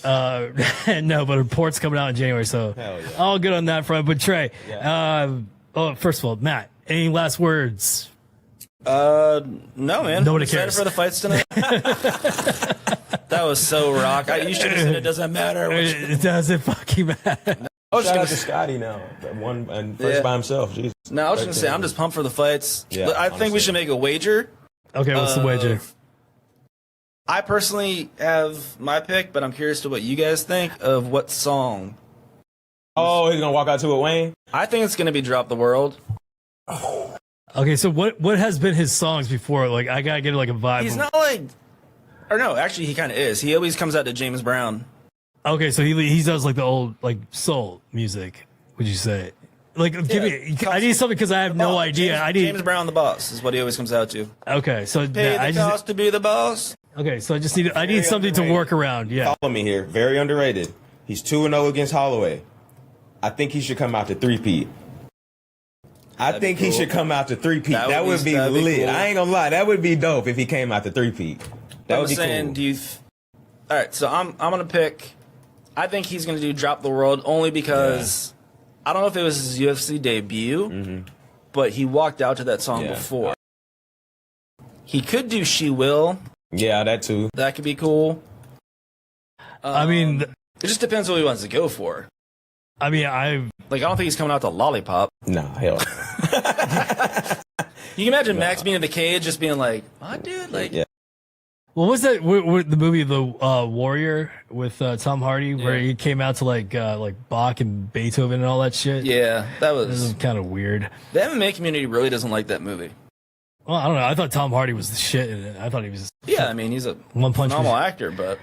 S1: No, but reports coming out in January, so
S2: Hell yeah.
S1: all good on that front. But Trey, first of all, Matt, any last words?
S3: No, man.
S1: Nobody
S3: Excited
S1: cares.
S3: for the fights tonight. That was so rock. You should have said it doesn't matter.
S1: It doesn't fucking matter.
S2: Shout out to Scotty now. One and first by himself. Jesus.
S3: No, I was gonna say I'm just pumped for the fights.
S2: Yeah,
S3: I think we should make a wager.
S1: Okay, what's the wager?
S3: I personally have my pick, but I'm curious to what you guys think of what song.
S2: Oh, he's gonna walk out to it, Wayne.
S3: I think it's gonna be "Drop the World."
S1: Okay, so what has been his songs before? Like, I gotta get like a vibe.
S3: He's not like, or no, actually, he kind of is. He always comes out to James Brown.
S1: Okay, so he does like the old like soul music. Would you say? Like, give me. I need something because I have no idea.
S3: James Brown, the boss, is what he always comes out to.
S1: Okay, so
S3: Pay the cost to be the boss.
S1: Okay, so I need something to work around. Yeah.
S2: Follow me here. Very underrated. He's 2-0 against Holloway. I think he should come out to 3-peat. I think he should come out to 3-peat. That would be lit. Cool. I ain't gonna lie. That would be dope if he came out to 3-peat. That would be cool.
S3: All right, so I'm gonna pick. I think he's gonna do "Drop the World" only because I don't know if it was his UFC debut, but he walked out to that song before. He could do "She Will."
S2: Yeah, that too.
S3: That could be cool.
S1: I mean,
S3: it just depends what he wants to go for.
S1: I mean,
S3: I don't think he's coming out to "Lollipop."
S2: No, hell.
S3: You can imagine Max being in the cage, just being like, "Oh, dude, like."
S2: Yeah.
S1: What was that? The movie The Warrior with Tom Hardy, where he came out to like Bach and Beethoven and all that shit.
S3: Yeah, that was
S1: kind of weird.
S3: The MMA community really doesn't like that movie.
S1: Well, I don't know. I thought Tom Hardy was the shit in it. I thought he was.
S3: Yeah, I mean, he's a phenomenal actor, but.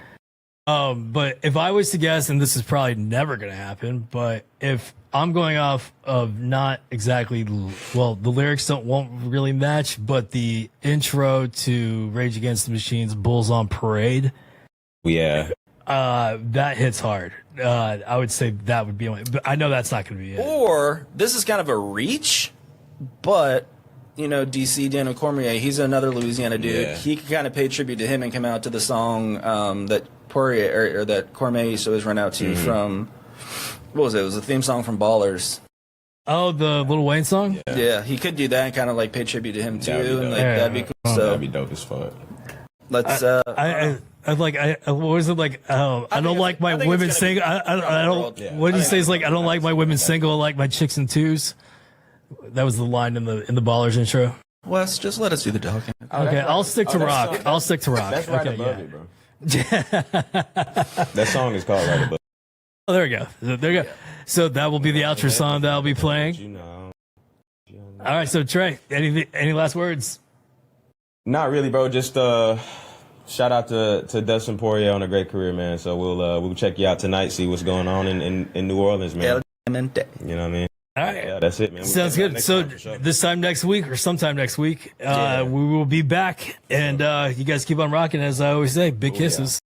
S1: But if I was to guess, and this is probably never going to happen, but if I'm going off of not exactly, well, the lyrics won't really match, but the intro to Rage Against the Machine's Bulls on Parade.
S2: Yeah.
S1: That hits hard. I would say that would be my, but I know that's not going to be it.
S3: Or this is kind of a reach, but DC Daniel Cormier, he's another Louisiana dude. Yeah. He could kind of pay tribute to him and come out to the song that Poirier or that Cormier used to always run out to from, what was it? It was the theme song from Ballers.
S1: Oh, the Lil Wayne song?
S3: Yeah, he could do that and kind of like pay tribute to him too, and like that'd be cool.
S2: That'd be dope as fuck.
S3: Let's.
S1: What was it like? I don't like my women single. I don't. Yeah. What did he say? Is like I don't like my women single. I like my chicks in twos. That was the line in the Ballers intro.
S3: Wes, just let us do the talking.
S1: Okay, I'll stick to rock. I'll stick to rock.
S2: That's right above it, bro. That song is called Right Above.
S1: Oh, there we go. There you go. So that will be the outro song that I'll be playing. All right, so Trey, any last words?
S2: Not really, bro. Just shout out to Dustin Poirier on a great career, man. So we'll check you out tonight, see what's going on in New Orleans, man. You know what I mean?
S1: All right.
S2: Yeah, that's it, man.
S1: Sounds good. So this time next week or sometime next week, we will be back, and you guys keep on rocking. As I always say, big kisses.